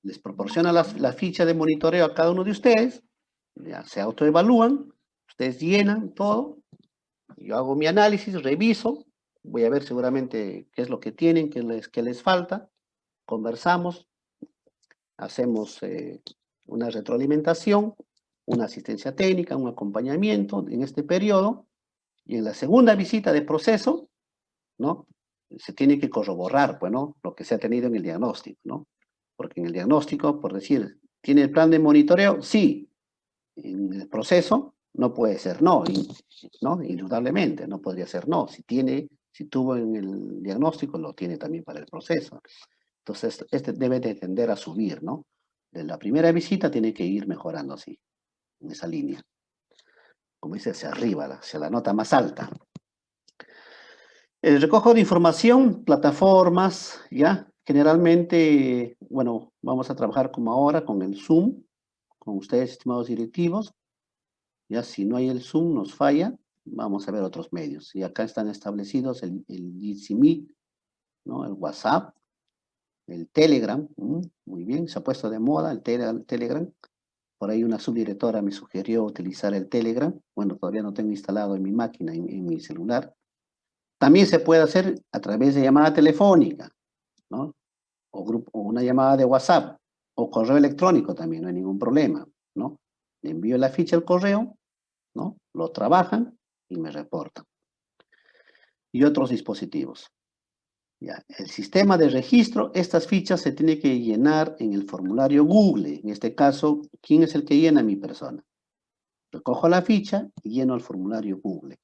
Les proporciona la ficha de monitoreo a cada uno de ustedes, ya se autoevalúan, ustedes llenan todo, yo hago mi análisis, reviso, voy a ver seguramente qué es lo que tienen, qué les falta, conversamos, hacemos una retroalimentación, una asistencia técnica, un acompañamiento en este periodo, y en la segunda visita de proceso, ¿no? Se tiene que corroborar, pues, ¿no? Lo que se ha tenido en el diagnóstico, ¿no? Porque en el diagnóstico, por decir, ¿tiene el plan de monitoreo? Sí. En el proceso no puede ser no, ¿no? Indudablemente, no podría ser no. Si tuvo en el diagnóstico, lo tiene también para el proceso. Entonces, este debe de tender a subir, ¿no? De la primera visita tiene que ir mejorando así, en esa línea. Como dice, hacia arriba, hacia la nota más alta. El recojo de información, plataformas, ¿ya? Generalmente, bueno, vamos a trabajar como ahora con el Zoom, con ustedes, estimados directivos. Ya si no hay el Zoom, nos falla, vamos a ver otros medios. Y acá están establecidos el Jitsi Meet, ¿no? El WhatsApp, el Telegram, muy bien, se ha puesto de moda el Telegram. Por ahí una subdirectora me sugirió utilizar el Telegram. Bueno, todavía no tengo instalado en mi máquina, en mi celular. También se puede hacer a través de llamada telefónica, ¿no? O una llamada de WhatsApp, o correo electrónico también, no hay ningún problema, ¿no? Le envío la ficha al correo, ¿no? Lo trabajan y me reportan. Y otros dispositivos. Ya, el sistema de registro, estas fichas se tienen que llenar en el formulario Google. En este caso, ¿quién es el que llena? Mi persona. Recojo la ficha y lleno el formulario Google.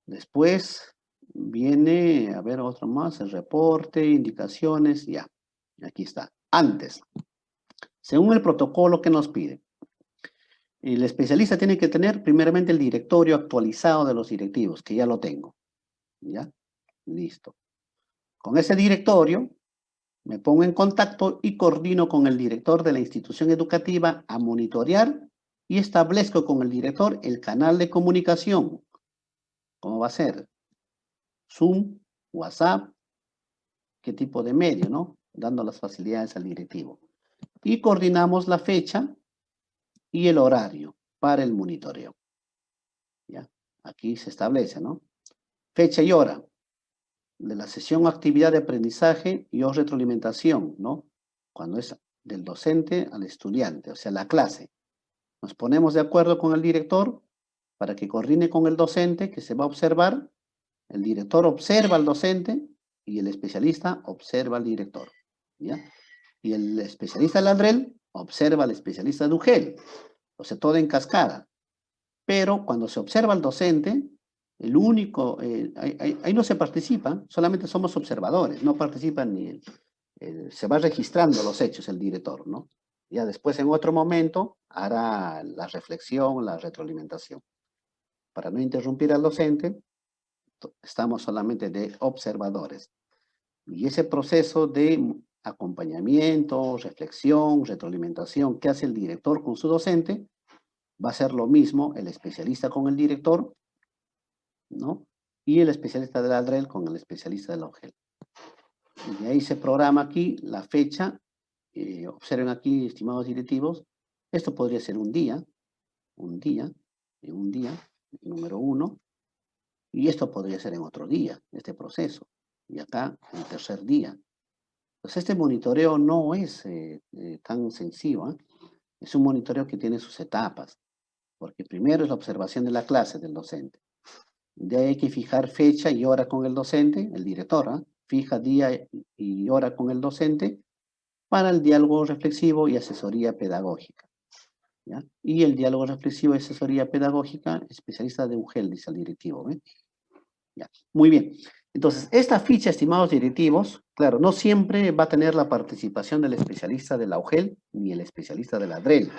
Después viene, a ver, otro más, el reporte, indicaciones, ya. Aquí está. Antes, según el protocolo que nos pide, el especialista tiene que tener primeramente el directorio actualizado de los directivos, que ya lo tengo. ¿Ya? Listo. Con ese directorio, Me pongo en contacto y coordino con el director de la institución educativa a monitorear y establezco con el director el canal de comunicación. ¿Cómo va a ser? Zoom, WhatsApp, qué tipo de medio, ¿no? Dando las facilidades al directivo. Y coordinamos la fecha y el horario para el monitoreo. ¿Ya? Aquí se establece, ¿no? Fecha y hora de la sesión o actividad de aprendizaje y o retroalimentación, ¿no? Cuando es del docente al estudiante, o sea, la clase. Nos ponemos de acuerdo con el director para que coordine con el docente que se va a observar. El director observa al docente y el especialista observa al director, ¿ya? Y el especialista de Ladrel observa al especialista de UGEL, o sea, todo en cascada. Pero cuando se observa al docente, el único, ahí no se participa, solamente somos observadores, no participan ni se va registrando los hechos el director, ¿no? Ya después en otro momento hará la reflexión, la retroalimentación. Para no interrumpir al docente, estamos solamente de observadores. Y ese proceso de acompañamiento, reflexión, retroalimentación que hace el director con su docente, va a ser lo mismo el especialista con el director, ¿no? Y el especialista del ADREL con el especialista del OGEL. Y ahí se programa aquí la fecha. Observen aquí, estimados directivos, esto podría ser un día, número 1, y esto podría ser en otro día, este proceso, y acá el tercer día. Pues este monitoreo no es tan sencillo, ¿eh? Es un monitoreo que tiene sus etapas, porque primero es la observación de la clase del docente. De ahí hay que fijar fecha y hora con el docente, el director, ¿eh? Fija día y hora con el docente para el diálogo reflexivo y asesoría pedagógica, ¿ya? Y el diálogo reflexivo y asesoría pedagógica, especialista de UGEL, dice el directivo, ¿eh? Ya. Muy bien. Entonces, esta ficha, estimados directivos, claro, no siempre va a tener la participación del especialista de la UGEL ni el especialista de la DREL,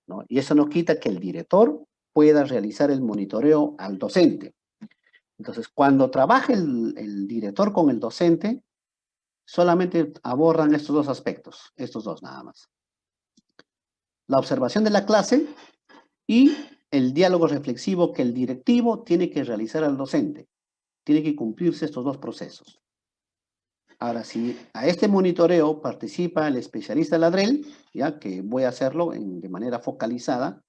¿no? Y eso no quita que el director pueda realizar el monitoreo al docente. Entonces, cuando trabaja el director con el docente, solamente abordan estos dos aspectos, estos dos nada más. La observación de la clase y el diálogo reflexivo que el directivo tiene que realizar al docente. Tiene que cumplirse estos dos procesos. Ahora, si a este monitoreo participa el especialista de la DREL, ya que voy a hacerlo de manera focalizada,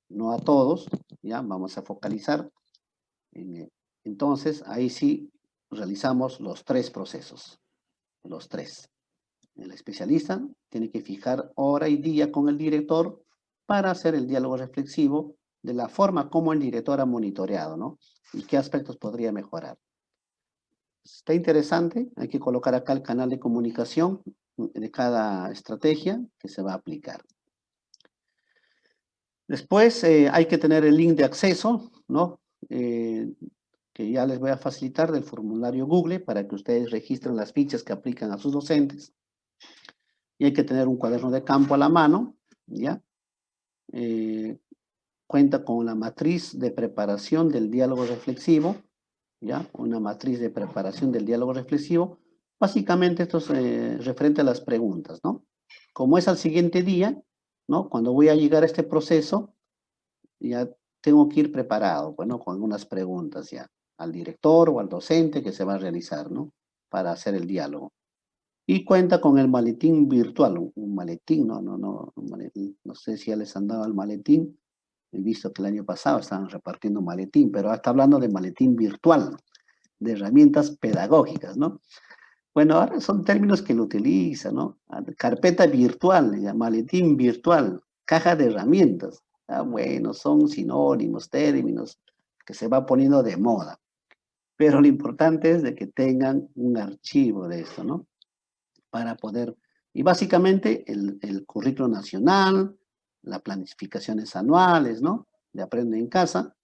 no a todos, ya vamos a focalizar. Entonces, ahí sí realizamos los tres procesos, los tres. El especialista tiene que fijar hora y día con el director para hacer el diálogo reflexivo de la forma como el director ha monitoreado, ¿no? Y qué aspectos podría mejorar. Está interesante, hay que colocar acá el canal de comunicación de cada estrategia que se va a aplicar. Después hay que tener el link de acceso, ¿no? Que ya les voy a facilitar del formulario Google para que ustedes registren las fichas que aplican a sus docentes. Y hay que tener un cuaderno de campo a la mano, ¿ya? Cuenta con la matriz de preparación del diálogo reflexivo, ¿ya? Una matriz de preparación del diálogo reflexivo. Básicamente esto es referente a las preguntas, ¿no? Como es al siguiente día, ¿no? Cuando voy a llegar a este proceso, ya tengo que ir preparado, bueno, con algunas preguntas ya, al director o al docente que se va a realizar, ¿no? Para hacer el diálogo. Y cuenta con el maletín virtual, un maletín, un maletín. No sé si ya les han dado el maletín. He visto que el año pasado estaban repartiendo maletín, pero ahora está hablando de maletín virtual, de herramientas pedagógicas, ¿no? Bueno, ahora son términos que lo utilizan, ¿no? Carpeta virtual, maletín virtual, caja de herramientas. Ah, bueno, son sinónimos, términos que se va poniendo de moda. Pero lo importante es de que tengan un archivo de esto, ¿no? Para poder, y básicamente el currículo nacional, las planificaciones anuales, ¿no? De Aprende en Casa.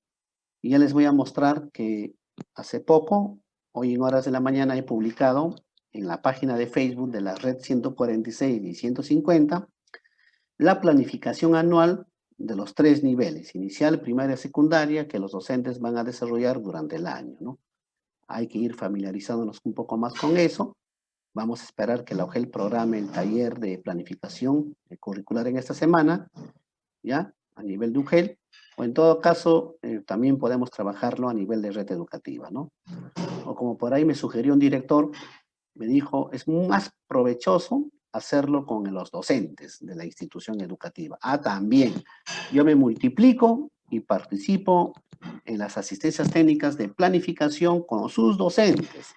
Y ya les voy a mostrar que hace poco, hoy en horas de la mañana, he publicado en la página de Facebook de la red 146 y 150 la planificación anual de los 3 niveles, inicial, primaria, secundaria, que los docentes van a desarrollar durante el año, ¿no? Hay que ir familiarizándonos un poco más con eso Vamos a esperar que la UGEL programe el taller de planificación curricular en esta semana, ¿ya? A nivel de UGEL, o en todo caso, también podemos trabajarlo a nivel de red educativa, ¿no? O como por ahí me sugirió un director, me dijo, es más provechoso hacerlo con los docentes de la institución educativa. También, yo me multiplico y participo en las asistencias técnicas de planificación con sus docentes.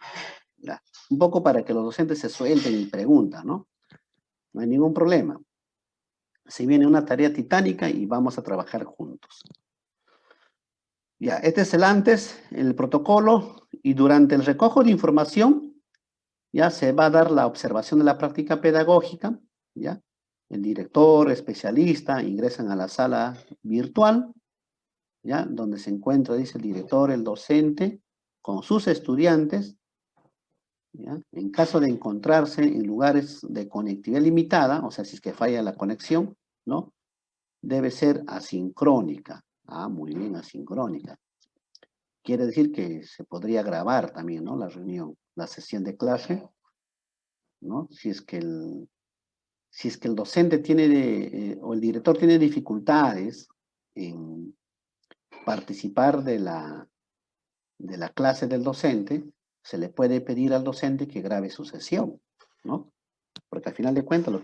¿Ya? Un poco para que los docentes se suelten y preguntan, ¿no? No hay ningún problema. Se viene una tarea titánica y vamos a trabajar juntos. Ya, este es el antes, el protocolo, y durante el recojo de información, ya se va a dar la observación de la práctica pedagógica, ya. El director, especialista, ingresan a la sala virtual, ya, donde se encuentra, dice el director, el docente, con sus estudiantes, ¿ya? En caso de encontrarse en lugares de conectividad limitada, o sea, si es que falla la conexión, ¿no? Debe ser asincrónica. Muy bien, asincrónica. Quiere decir que se podría grabar también, ¿no? La reunión, la sesión de clase, ¿no? Si es que el docente tiene, o el director tiene dificultades en participar de la clase del docente, se le puede pedir al docente que grabe su sesión, ¿no? Porque al final de cuentas lo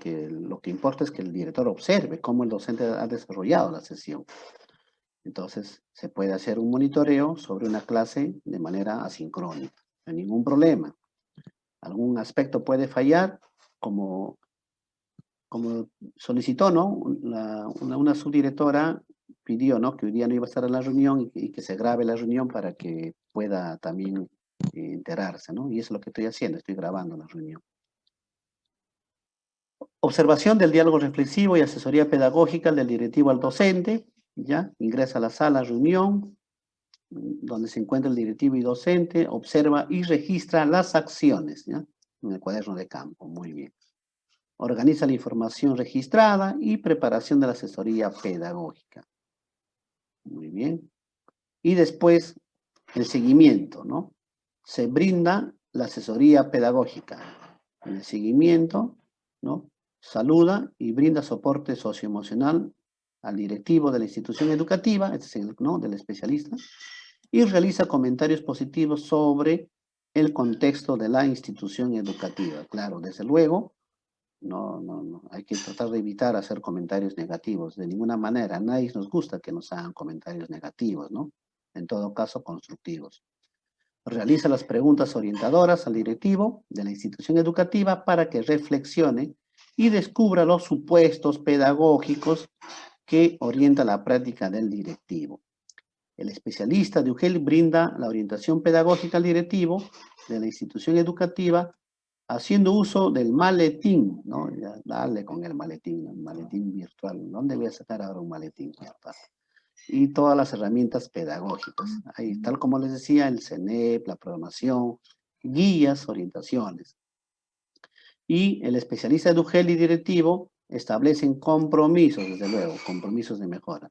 que importa es que el director observe cómo el docente ha desarrollado la sesión. Entonces, se puede hacer un monitoreo sobre una clase de manera asincrónica, no hay ningún problema. Algún aspecto puede fallar, como solicitó, ¿no? Una subdirectora pidió, ¿no? Que hoy día no iba a estar en la reunión y que se grabe la reunión para que pueda también enterarse, ¿no? Y eso es lo que estoy haciendo, estoy grabando la reunión. Observación del diálogo reflexivo y asesoría pedagógica del directivo al docente, ¿ya? Ingresa a la sala reunión, donde se encuentra el directivo y docente, observa y registra las acciones, ¿ya? En el cuaderno de campo, muy bien. Organiza la información registrada y preparación de la asesoría pedagógica. Muy bien. Y después, el seguimiento, ¿no? Se brinda la asesoría pedagógica. En el seguimiento, ¿no? Saluda y brinda soporte socioemocional al directivo de la institución educativa, es decir, ¿no? Del especialista, y realiza comentarios positivos sobre el contexto de la institución educativa. Claro, desde luego, no, hay que tratar de evitar hacer comentarios negativos, de ninguna manera. A nadie nos gusta que nos hagan comentarios negativos, ¿no? En todo caso, constructivos. Realiza las preguntas orientadoras al directivo de la institución educativa para que reflexione y descubra los supuestos pedagógicos que orientan la práctica del directivo. El especialista de UGEL brinda la orientación pedagógica al directivo de la institución educativa haciendo uso del maletín, ¿no? Ya, dale con el maletín virtual. ¿Dónde voy a sacar ahora un maletín virtual? Y todas las herramientas pedagógicas. Ahí, tal como les decía, el CENEP, la programación, guías, orientaciones. Y el especialista de UGEL y directivo establecen compromisos, desde luego, compromisos de mejora.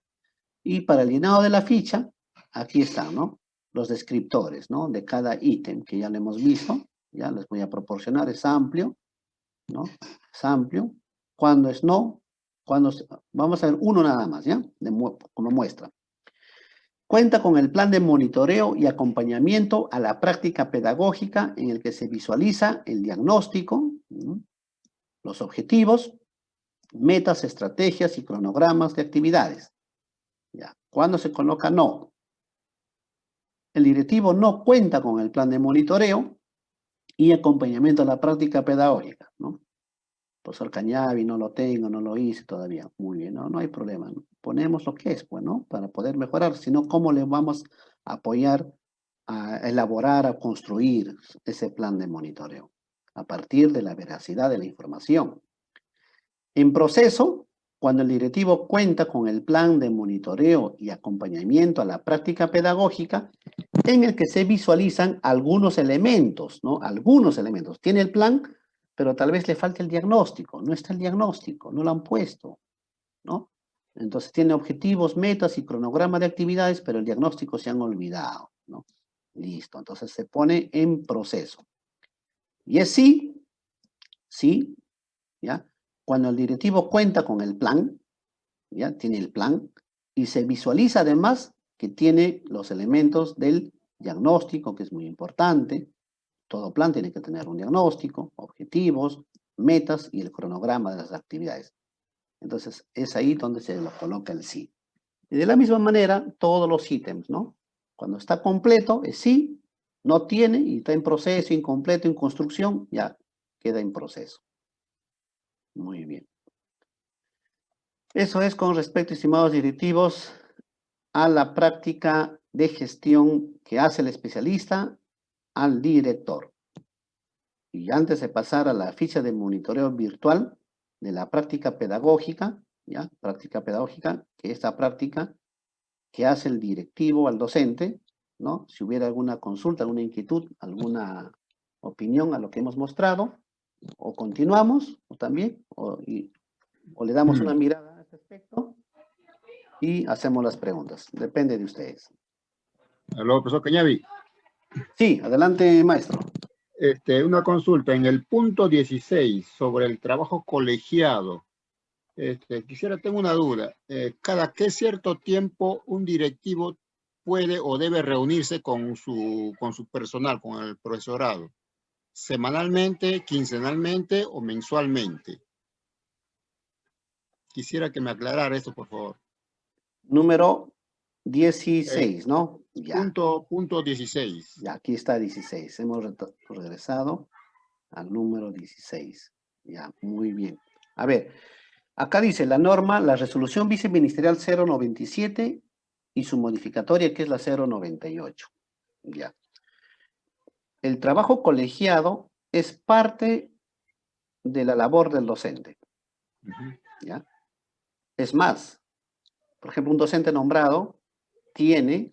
Y para el llenado de la ficha, aquí están, ¿no? Los descriptores, ¿no? De cada ítem que ya lo hemos visto. Ya les voy a proporcionar, es amplio, ¿no? Es amplio. Cuando es no, vamos a ver uno nada más, ¿ya? Como muestra. Cuenta con el plan de monitoreo y acompañamiento a la práctica pedagógica en el que se visualiza el diagnóstico, los objetivos, metas, estrategias y cronogramas de actividades. ¿Ya? ¿Cuándo se coloca no? El directivo no cuenta con el plan de monitoreo y acompañamiento a la práctica pedagógica, ¿no? Profesor Cañavi, no lo tengo, no lo hice todavía. Muy bien, no hay problema, ¿no? Ponemos lo que es, pues, ¿no? Para poder mejorar, sino cómo le vamos a apoyar a elaborar, a construir ese plan de monitoreo, a partir de la veracidad de la información. En proceso, cuando el directivo cuenta con el plan de monitoreo y acompañamiento a la práctica pedagógica, en el que se visualizan algunos elementos, ¿no? Algunos elementos. Tiene el plan, pero tal vez le falta el diagnóstico. No está el diagnóstico, no lo han puesto, ¿no? Entonces tiene objetivos, metas y cronograma de actividades, pero el diagnóstico se han olvidado, ¿no? Listo, entonces se pone en proceso. Y es sí, sí, ¿ya? Cuando el directivo cuenta con el plan, ¿ya? Tiene el plan y se visualiza además que tiene los elementos del diagnóstico, que es muy importante. Todo plan tiene que tener un diagnóstico, objetivos, metas y el cronograma de las actividades. Entonces, es ahí donde se lo coloca el sí. Y de la misma manera, todos los ítems, ¿no? Cuando está completo, es sí, no tiene y está en proceso, incompleto, en construcción, ya queda en proceso. Muy bien. Eso es con respecto, estimados directivos, a la práctica de gestión que hace el especialista al director. Y antes de pasar a la ficha de monitoreo virtual de la práctica pedagógica, ¿ya? Práctica pedagógica, que esta práctica que hace el directivo al docente, ¿no? Si hubiera alguna consulta, alguna inquietud, alguna opinión a lo que hemos mostrado, o continuamos, o también, o le damos una mirada a este aspecto y hacemos las preguntas. Depende de ustedes. Aló, profesor Cañavi. Sí, adelante, maestro. Una consulta. En el punto 16, sobre el trabajo colegiado, tengo una duda. ¿Cada qué cierto tiempo un directivo puede o debe reunirse con su personal, con el profesorado? ¿Semanalmente, quincenalmente o mensualmente? Quisiera que me aclarara esto, por favor. Número 16, ¿no? Ya. Punto 16. Ya, aquí está 16. Hemos regresado al número 16. Ya, muy bien. A ver, acá dice la norma, la resolución viceministerial 097 y su modificatoria, que es la 098. Ya. El trabajo colegiado es parte de la labor del docente. ¿Ya? Es más, por ejemplo, un docente nombrado tiene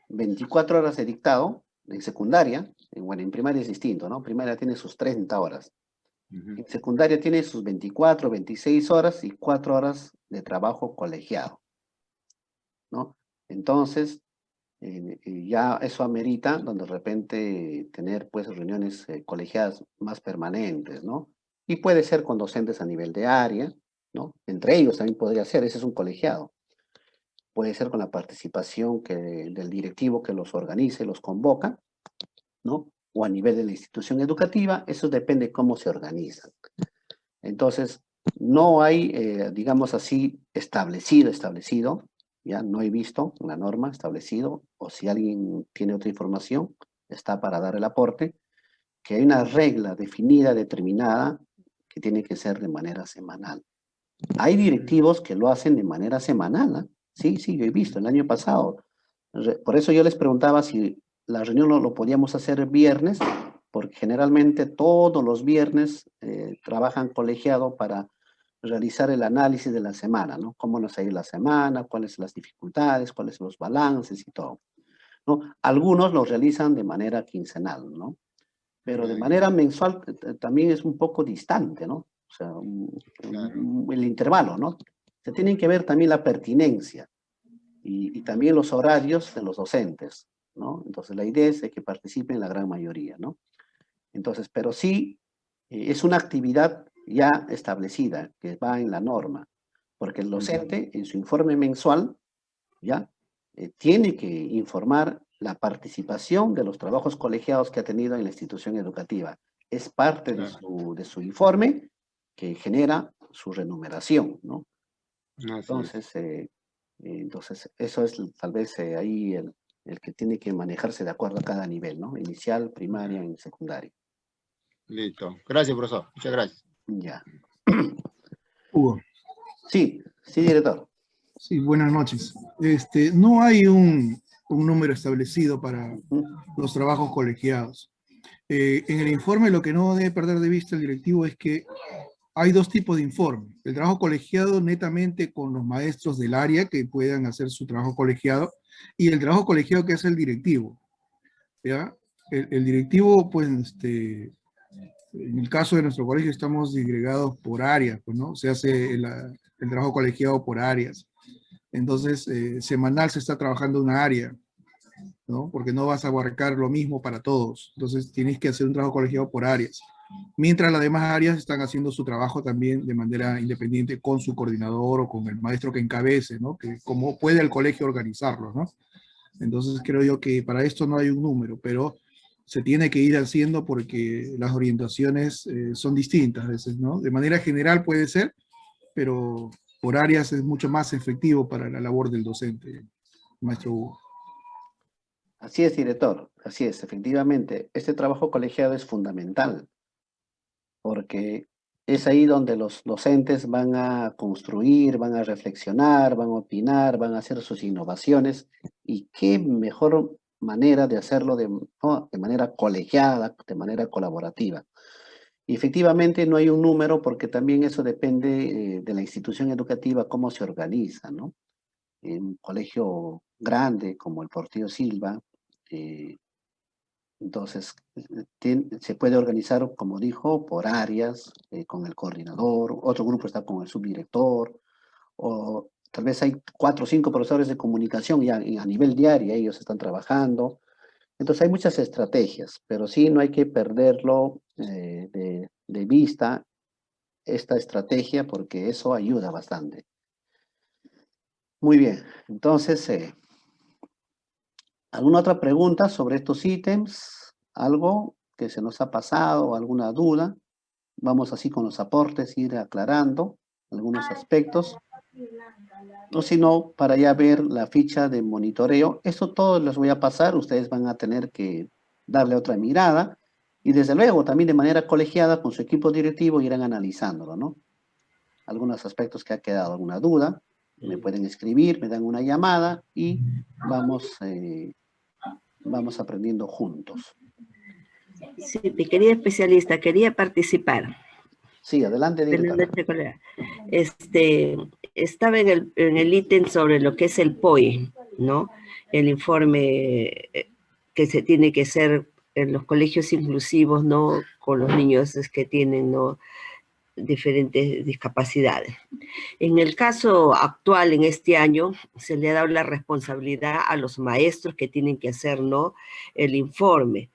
24 horas de dictado en secundaria. Bueno, en primaria es distinto, ¿no? Primaria tiene sus 30 horas. En secundaria tiene sus 24, 26 horas y 4 horas de trabajo colegiado, ¿no? Entonces, ya eso amerita, donde de repente tener pues reuniones colegiadas más permanentes, ¿no? Y puede ser con docentes a nivel de área, ¿no? Entre ellos también podría ser, ese es un colegiado. Puede ser con la participación del directivo que los organice, los convoca, ¿no? O a nivel de la institución educativa, eso depende cómo se organizan. Entonces, no hay, digamos así, establecido, ya no he visto una norma establecido, o si alguien tiene otra información, está para dar el aporte, que hay una regla definida, determinada, que tiene que ser de manera semanal. Hay directivos que lo hacen de manera semanal, ¿eh? Sí, yo he visto el año pasado. Por eso yo les preguntaba si la reunión lo podíamos hacer viernes, porque generalmente todos los viernes trabajan colegiado para realizar el análisis de la semana, ¿no? Cómo nos ha ido la semana, cuáles son las dificultades, cuáles son los balances y todo, ¿no? Algunos lo realizan de manera quincenal, ¿no? Pero de manera mensual también es un poco distante, ¿no? O sea, el intervalo, ¿no? Se tienen que ver también la pertinencia y también los horarios de los docentes, ¿no? Entonces la idea es de que participen la gran mayoría, ¿no? Entonces, pero sí es una actividad ya establecida, que va en la norma, porque el docente en su informe mensual, ¿ya? Tiene que informar la participación de los trabajos colegiados que ha tenido en la institución educativa. Es parte de su informe que genera su remuneración, ¿no? Entonces, eso es tal vez ahí el que tiene que manejarse de acuerdo a cada nivel, ¿no? Inicial, primaria y secundaria. Listo. Gracias, profesor. Muchas gracias. Ya. Hugo. Sí, director. Sí, buenas noches. No hay un número establecido para los trabajos colegiados. En el informe lo que no debe perder de vista el directivo es que hay dos tipos de informe. El trabajo colegiado netamente con los maestros del área que puedan hacer su trabajo colegiado y el trabajo colegiado que hace el directivo. ¿Ya? El directivo, pues, en el caso de nuestro colegio estamos disgregados por áreas, pues, ¿no? Se hace el trabajo colegiado por áreas. Entonces, semanal se está trabajando una área. ¿no? Porque no vas a abarcar lo mismo para todos. Entonces tienes que hacer un trabajo colegiado por áreas. Mientras las demás áreas están haciendo su trabajo también de manera independiente con su coordinador o con el maestro que encabece, ¿no? Que como puede el colegio organizarlo, ¿no? Entonces creo yo que para esto no hay un número, pero se tiene que ir haciendo porque las orientaciones son distintas a veces, ¿no? De manera general puede ser, pero por áreas es mucho más efectivo para la labor del docente, maestro Hugo. Así es, director. Así es, efectivamente. Este trabajo colegiado es fundamental porque es ahí donde los docentes van a construir, van a reflexionar, van a opinar, van a hacer sus innovaciones. Y qué mejor manera de hacerlo ¿no? De manera colegiada, de manera colaborativa. Y efectivamente no hay un número porque también eso depende de la institución educativa, cómo se organiza, ¿no? En un colegio grande como el Portillo Silva, eh, entonces se puede organizar, como dijo, por áreas, con el coordinador, otro grupo está con el subdirector, o tal vez hay 4 o 5 profesores de comunicación ya a nivel diario, ellos están trabajando. Entonces hay muchas estrategias, pero sí no hay que perderlo de vista esta estrategia porque eso ayuda bastante. Muy bien, entonces, ¿alguna otra pregunta sobre estos ítems? ¿Algo que se nos ha pasado? ¿Alguna duda? Vamos así con los aportes, ir aclarando algunos aspectos. O si no, para ya ver la ficha de monitoreo. Esto todo les voy a pasar, ustedes van a tener que darle otra mirada. Y desde luego, también de manera colegiada con su equipo directivo irán analizándolo, ¿no? Algunos aspectos que ha quedado, alguna duda, me pueden escribir, me dan una llamada y vamos aprendiendo juntos. Sí, mi querida especialista, quería participar. Sí, adelante, directora. Estaba en el ítem sobre lo que es el POI, ¿no? El informe que se tiene que hacer en los colegios inclusivos, ¿no? Con los niños que tienen, ¿no? Diferentes discapacidades. En el caso actual, en este año, se le ha dado la responsabilidad a los maestros que tienen que hacer, ¿no? El informe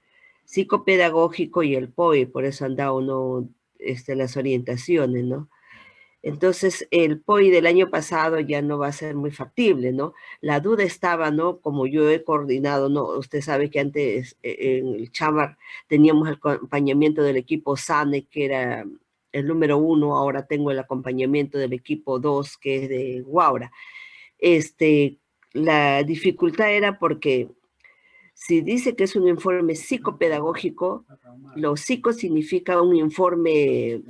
psicopedagógico y el POI, por eso han dado, ¿no? Las orientaciones, ¿no? Entonces, el POI del año pasado ya no va a ser muy factible, ¿no? La duda estaba, ¿no? Como yo he coordinado, ¿no? Usted sabe que antes en el Chamar teníamos el acompañamiento del equipo SANE, que era el número 1, ahora tengo el acompañamiento del equipo 2, que es de Guaura. La dificultad era porque si dice que es un informe psicopedagógico, lo psico significa un informe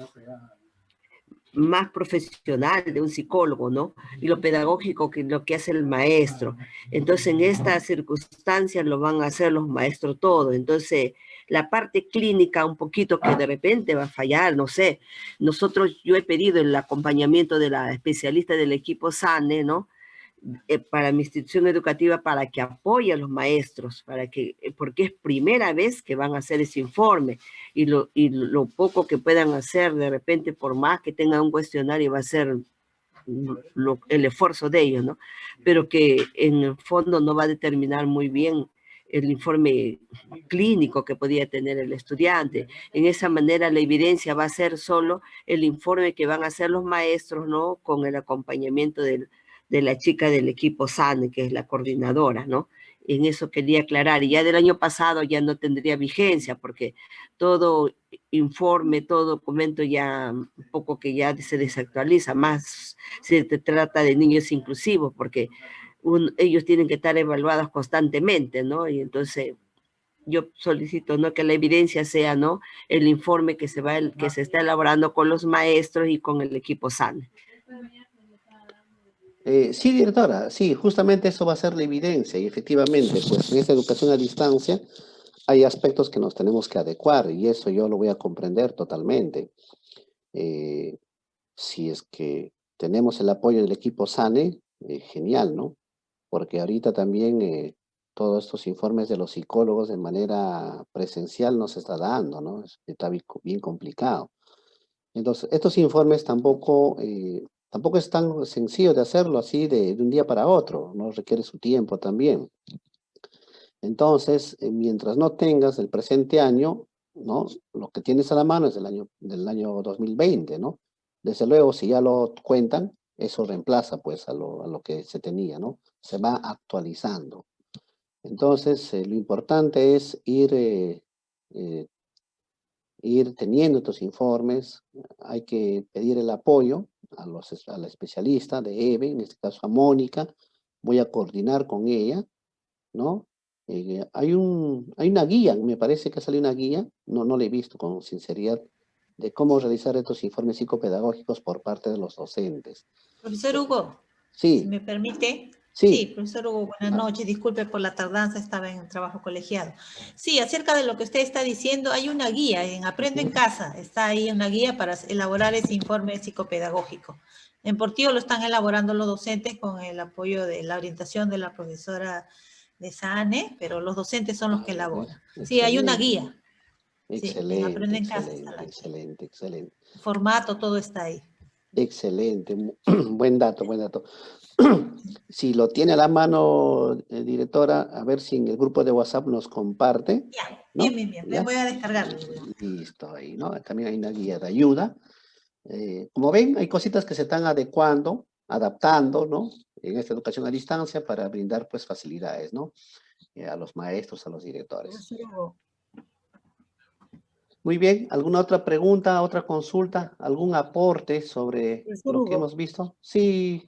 más profesional de un psicólogo, ¿no? Y lo pedagógico, que lo que hace el maestro. Entonces, en estas circunstancias lo van a hacer los maestros todo. Entonces, la parte clínica un poquito que de repente va a fallar, no sé. Yo he pedido el acompañamiento de la especialista del equipo SANE, ¿no? Para mi institución educativa, para que apoye a los maestros, porque es primera vez que van a hacer ese informe, y lo poco que puedan hacer, de repente, por más que tengan un cuestionario, va a ser el esfuerzo de ellos, ¿no? Pero que en el fondo no va a determinar muy bien el informe clínico que podía tener el estudiante. En esa manera, la evidencia va a ser solo el informe que van a hacer los maestros, ¿no? Con el acompañamiento de la chica del equipo SANE, que es la coordinadora, ¿no? En eso quería aclarar. Y ya del año pasado ya no tendría vigencia, porque todo informe, todo documento ya un poco que ya se desactualiza, más se trata de niños inclusivos, porque ellos tienen que estar evaluados constantemente, ¿no? Y entonces yo solicito, ¿no? Que la evidencia sea, ¿no? El informe que se está elaborando con los maestros y con el equipo SANE. Sí, directora, sí, justamente eso va a ser la evidencia y efectivamente, pues en esta educación a distancia hay aspectos que nos tenemos que adecuar y eso yo lo voy a comprender totalmente. Si es que tenemos el apoyo del equipo SANE, genial, ¿no? Porque ahorita también todos estos informes de los psicólogos de manera presencial no se está dando, ¿no? Está bien complicado. Entonces, estos informes tampoco es tan sencillo de hacerlo así de un día para otro, ¿no? Requiere su tiempo también. Entonces, mientras no tengas el presente año, ¿no? Lo que tienes a la mano es del año 2020, ¿no? Desde luego, si ya lo cuentan, eso reemplaza pues a lo que se tenía, ¿no? Se va actualizando. Entonces, lo importante es ir teniendo estos informes. Hay que pedir el apoyo a la especialista de EVE, en este caso a Mónica. Voy a coordinar con ella, ¿no? Hay una guía, me parece que salió una guía, no la he visto con sinceridad, de cómo realizar estos informes psicopedagógicos por parte de los docentes. Profesor Hugo, Sí. si me permite. Sí. Sí, profesor Hugo, buenas noches. Disculpe por la tardanza, estaba en el trabajo colegiado. Sí, acerca de lo que usted está diciendo, hay una guía en Aprende en Casa. Está ahí una guía para elaborar ese informe psicopedagógico. En Portillo lo están elaborando los docentes con el apoyo de la orientación de la profesora de SANE, pero los docentes son los que elaboran. Sí, hay una guía. Excelente, sí, en Aprende en Casa. Excelente. El formato, todo está ahí. Excelente, buen dato. Si lo tiene a la mano, directora, a ver si en el grupo de WhatsApp nos comparte. Ya, ¿no? bien, ¿ya? Voy a descargarlo. Listo, ahí, ¿no? También hay una guía de ayuda. Como ven, hay cositas que se están adecuando, adaptando, ¿no? En esta educación a distancia para brindar, pues, facilidades, ¿no? A los maestros, a los directores. Muy bien, ¿alguna otra pregunta, otra consulta, algún aporte sobre lo que hemos visto? Sí.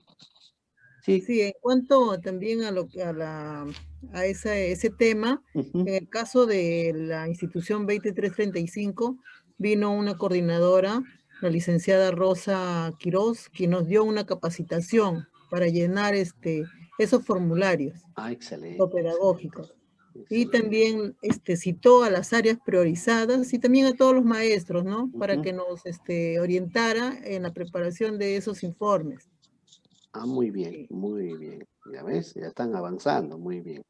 Sí, en cuanto también a ese tema, en el caso de la institución 2335, vino una coordinadora, la licenciada Rosa Quiroz, quien nos dio una capacitación para llenar esos formularios pedagógicos. Y también citó a las áreas priorizadas y también a todos los maestros, ¿no? Para que nos orientara en la preparación de esos informes. Muy bien. Ya ves, ya están avanzando, muy bien.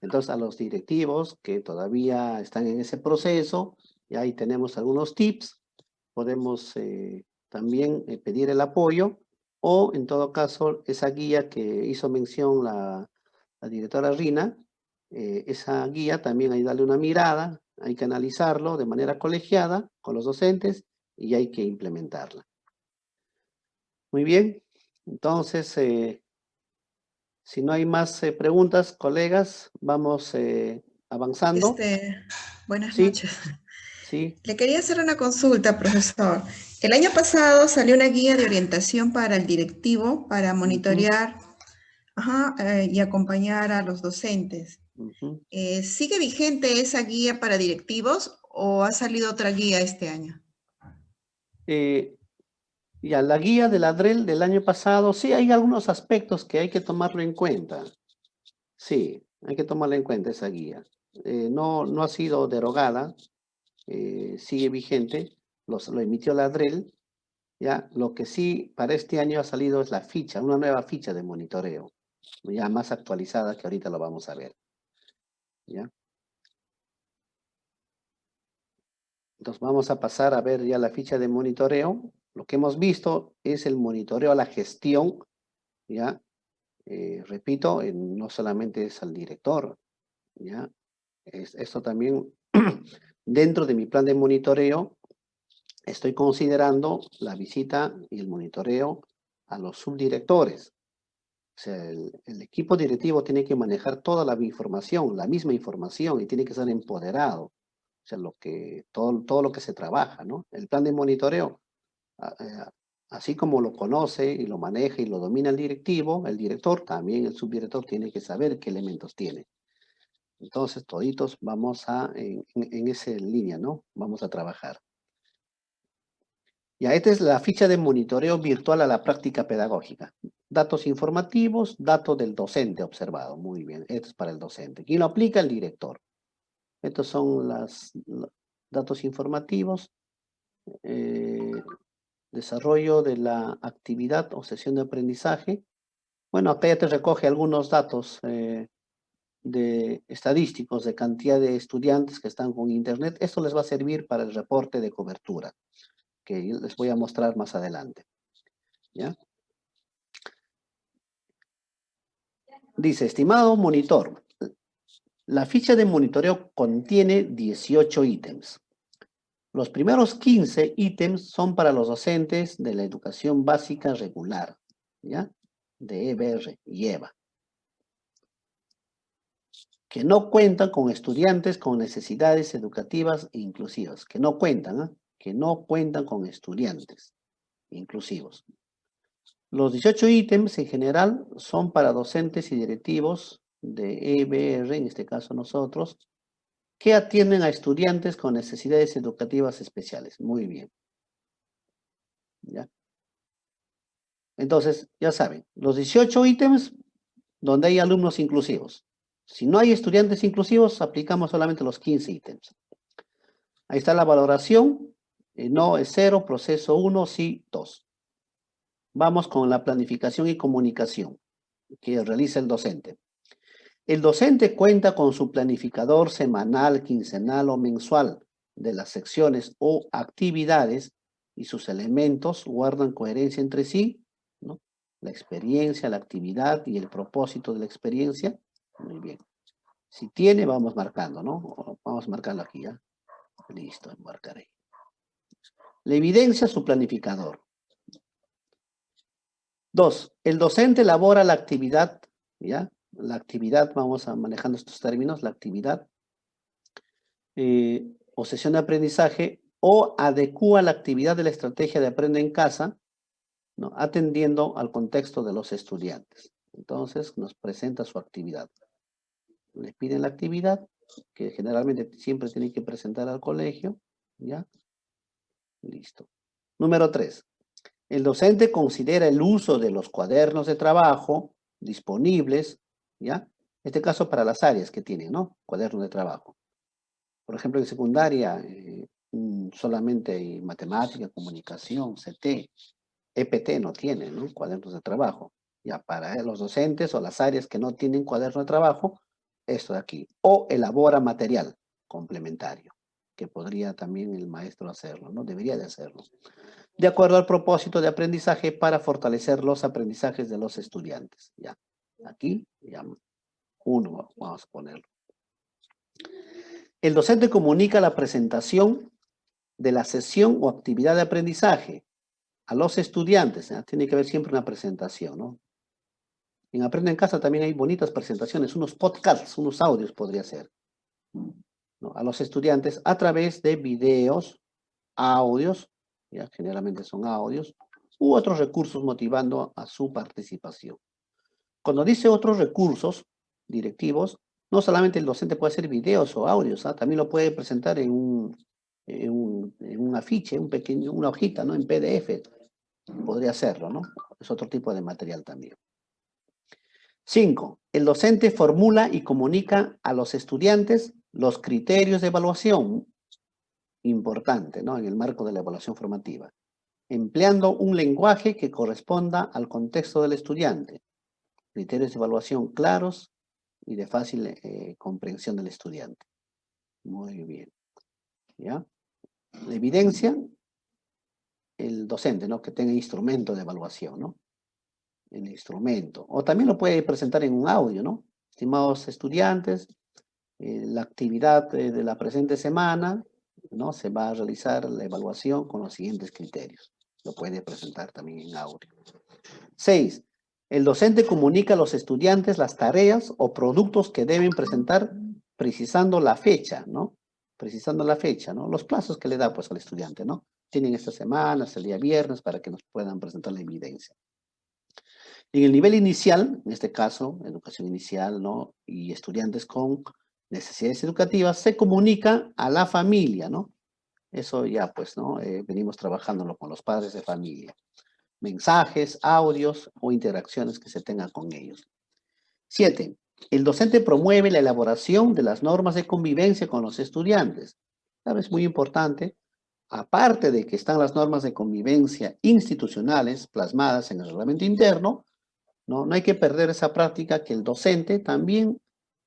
Entonces, a los directivos que todavía están en ese proceso, y ahí tenemos algunos tips, podemos también pedir el apoyo, o en todo caso, esa guía que hizo mención la directora Rina, esa guía también hay que darle una mirada, hay que analizarlo de manera colegiada con los docentes y hay que implementarla. Muy bien, entonces, si no hay más preguntas, colegas, vamos avanzando. Buenas noches. Sí. Le quería hacer una consulta, profesor. El año pasado salió una guía de orientación para el directivo para monitorear y acompañar a los docentes. ¿Sigue vigente esa guía para directivos o ha salido otra guía este año? Ya, la guía de la DREL del año pasado, sí, hay algunos aspectos que hay que tomarlo en cuenta. Sí, hay que tomarlo en cuenta esa guía. No ha sido derogada, sigue vigente, lo emitió la DREL, ya. Lo que sí para este año ha salido es la ficha, una nueva ficha de monitoreo, ya más actualizada que ahorita lo vamos a ver. ¿Ya? Entonces vamos a pasar a ver ya la ficha de monitoreo. Lo que hemos visto es el monitoreo a la gestión, ¿ya? Repito, no solamente es al director, ¿ya? Esto también, dentro de mi plan de monitoreo, estoy considerando la visita y el monitoreo a los subdirectores. O sea, el equipo directivo tiene que manejar toda la información, la misma información, y tiene que ser empoderado. O sea, todo lo que se trabaja, ¿no? El plan de monitoreo, así como lo conoce y lo maneja y lo domina el directivo, el director, también el subdirector tiene que saber qué elementos tiene. Entonces, toditos vamos en esa línea, ¿no? Vamos a trabajar. Ya, esta es la ficha de monitoreo virtual a la práctica pedagógica. Datos informativos, datos del docente observado. Muy bien, esto es para el docente. ¿Quién lo aplica? El director. Estos son los datos informativos. Desarrollo de la actividad o sesión de aprendizaje. Bueno, acá ya te recoge algunos datos estadísticos de cantidad de estudiantes que están con internet. Esto les va a servir para el reporte de cobertura, que les voy a mostrar más adelante. ¿Ya? Dice, estimado monitor, La ficha de monitoreo contiene 18 ítems. Los primeros 15 ítems son para los docentes de la educación básica regular, ¿ya? De EBR y EVA, que no cuentan con estudiantes con necesidades educativas inclusivas, que no cuentan, ¿eh? Que no cuentan con estudiantes inclusivos. Los 18 ítems en general son para docentes y directivos de EBR, en este caso nosotros, que atienden a estudiantes con necesidades educativas especiales. Muy bien. ¿Ya? Entonces, ya saben, los 18 ítems donde hay alumnos inclusivos. Si no hay estudiantes inclusivos, aplicamos solamente los 15 ítems. Ahí está la valoración. No es 0, proceso 1, sí 2. Vamos con la planificación y comunicación que realiza el docente. El docente cuenta con su planificador semanal, quincenal o mensual de las secciones o actividades y sus elementos guardan coherencia entre sí, ¿no? La experiencia, la actividad y el propósito de la experiencia. Muy bien. Si tiene, vamos marcando, ¿no? Vamos marcando aquí ya. Listo, marcaré. Le evidencia su planificador. 2. El docente elabora la actividad, ¿ya? La actividad, vamos a manejando estos términos, la actividad o sesión de aprendizaje o adecúa la actividad de la estrategia de aprende en casa, ¿no? Atendiendo al contexto de los estudiantes. Entonces nos presenta su actividad. Le piden la actividad, que generalmente siempre tiene que presentar al colegio, ¿ya? Listo. Número 3. El docente considera el uso de los cuadernos de trabajo disponibles, ¿ya? En este caso para las áreas que tienen, ¿no? Cuadernos de trabajo. Por ejemplo, en secundaria solamente hay matemática, comunicación, CT, EPT no tienen, ¿no? Cuadernos de trabajo. Ya para los docentes o las áreas que no tienen cuaderno de trabajo, esto de aquí. O elabora material complementario, que podría también el maestro hacerlo, ¿no? Debería de hacerlo. De acuerdo al propósito de aprendizaje para fortalecer los aprendizajes de los estudiantes. Ya. Aquí, ya, 1 vamos a ponerlo. El docente comunica la presentación de la sesión o actividad de aprendizaje a los estudiantes. ¿Ya? Tiene que haber siempre una presentación, ¿no? En Aprende en Casa también hay bonitas presentaciones, unos podcasts, unos audios podría ser, ¿no? A los estudiantes a través de videos, audios, ya generalmente son audios, u otros recursos motivando a su participación. Cuando dice otros recursos directivos, no solamente el docente puede hacer videos o audios, ¿ah? También lo puede presentar en un afiche, una hojita, ¿no? En PDF. Podría hacerlo, ¿no? Es otro tipo de material también. 5. El docente formula y comunica a los estudiantes los criterios de evaluación. Importante, ¿no? En el marco de la evaluación formativa. Empleando un lenguaje que corresponda al contexto del estudiante. Criterios de evaluación claros y de fácil comprensión del estudiante. Muy bien. ¿Ya? La evidencia, el docente, ¿no? Que tenga instrumento de evaluación, ¿no? El instrumento. O también lo puede presentar en un audio, ¿no? Estimados estudiantes, la actividad de la presente semana, ¿no? Se va a realizar la evaluación con los siguientes criterios. Lo puede presentar también en audio. 6. El docente comunica a los estudiantes las tareas o productos que deben presentar precisando la fecha, ¿no? Precisando la fecha, ¿no? Los plazos que le da, pues, al estudiante, ¿no? Tienen esta semana, hasta el día viernes, para que nos puedan presentar la evidencia. En el nivel inicial, en este caso, educación inicial, ¿no? Y estudiantes con necesidades educativas, se comunica a la familia, ¿no? Eso ya, pues, ¿no? Venimos trabajándolo con los padres de familia. Mensajes, audios o interacciones que se tengan con ellos. 7. El docente promueve la elaboración de las normas de convivencia con los estudiantes. ¿Sabes? Muy importante. Aparte de que están las normas de convivencia institucionales plasmadas en el reglamento interno, no hay que perder esa práctica que el docente también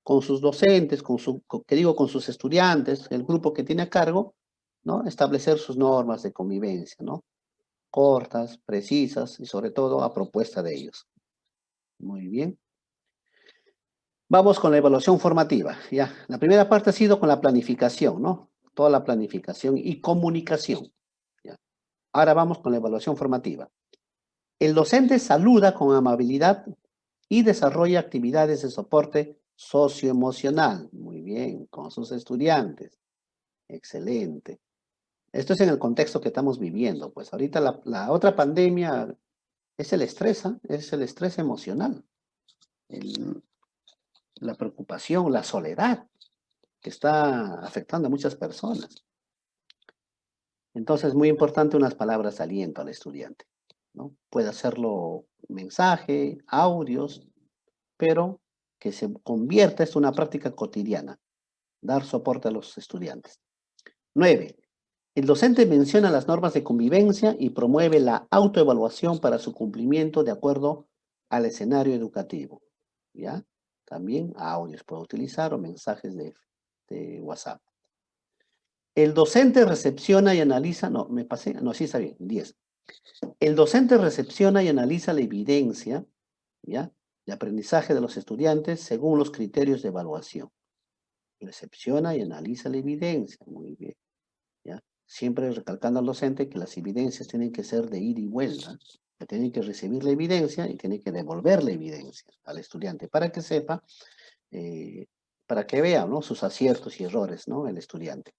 con sus docentes, con sus estudiantes, el grupo que tiene a cargo, ¿no? Establecer sus normas de convivencia, ¿no? Cortas, precisas y sobre todo a propuesta de ellos. Muy bien. Vamos con la evaluación formativa, ya. La primera parte ha sido con la planificación, ¿no? Toda la planificación y comunicación, ¿ya? Ahora vamos con la evaluación formativa. El docente saluda con amabilidad y desarrolla actividades de soporte socioemocional. Muy bien, con sus estudiantes. Excelente. Esto es en el contexto que estamos viviendo. Pues ahorita la otra pandemia es el estrés, ¿eh? Es el estrés emocional. La preocupación, la soledad, que está afectando a muchas personas. Entonces, es muy importante unas palabras de aliento al estudiante, ¿no? Puede hacerlo mensaje, audios, pero que se convierta en una práctica cotidiana, dar soporte a los estudiantes. 9. El docente menciona las normas de convivencia y promueve la autoevaluación para su cumplimiento de acuerdo al escenario educativo, ¿ya? También audios puede utilizar o mensajes de WhatsApp. El docente recepciona y analiza, no, me pasé, no, sí está bien, 10. El docente recepciona y analiza la evidencia, ¿ya?, de aprendizaje de los estudiantes según los criterios de evaluación. Recepciona y analiza la evidencia, muy bien, ¿ya? Siempre recalcando al docente que las evidencias tienen que ser de ida y vuelta, que tienen que recibir la evidencia y tienen que devolver la evidencia al estudiante para que sepa, para que vea, ¿no?, sus aciertos y errores, ¿no?, el estudiante.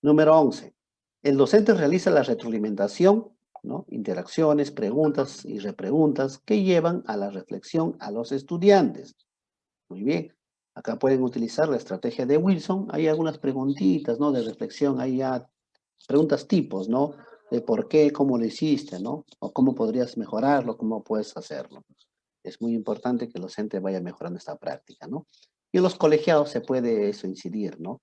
Número 11. El docente realiza la retroalimentación, ¿no?, interacciones, preguntas y repreguntas que llevan a la reflexión a los estudiantes. Muy bien. Acá pueden utilizar la estrategia de Wilson. Hay algunas preguntitas, ¿no?, de reflexión. Hay ya preguntas tipos, ¿no?, de por qué, cómo lo hiciste, ¿no?, o cómo podrías mejorarlo, cómo puedes hacerlo. Es muy importante que el docente vaya mejorando esta práctica, ¿no? Y en los colegiados se puede eso incidir, ¿no?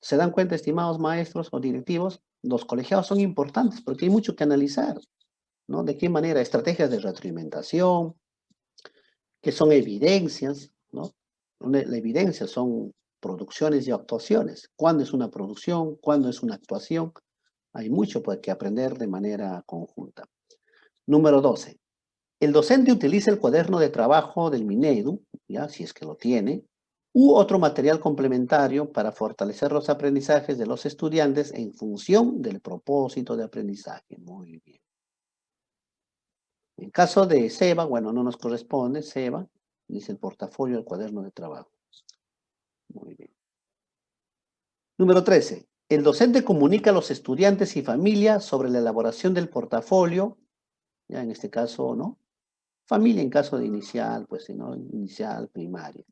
¿Se dan cuenta, estimados maestros o directivos? Los colegiados son importantes porque hay mucho que analizar, ¿no? ¿De qué manera? Estrategias de retroalimentación, que son evidencias, ¿no? La evidencia son producciones y actuaciones. ¿Cuándo es una producción? ¿Cuándo es una actuación? Hay mucho que aprender de manera conjunta. Número 12. El docente utiliza el cuaderno de trabajo del Minedu, ya, si es que lo tiene, u otro material complementario para fortalecer los aprendizajes de los estudiantes en función del propósito de aprendizaje. Muy bien. En caso de SEBA, bueno, no nos corresponde, SEBA, dice el portafolio del cuaderno de trabajo. Muy bien. Número 13. El docente comunica a los estudiantes y familia sobre la elaboración del portafolio, ya en este caso, ¿no? Familia en caso de inicial, pues, ¿no?, inicial, primaria.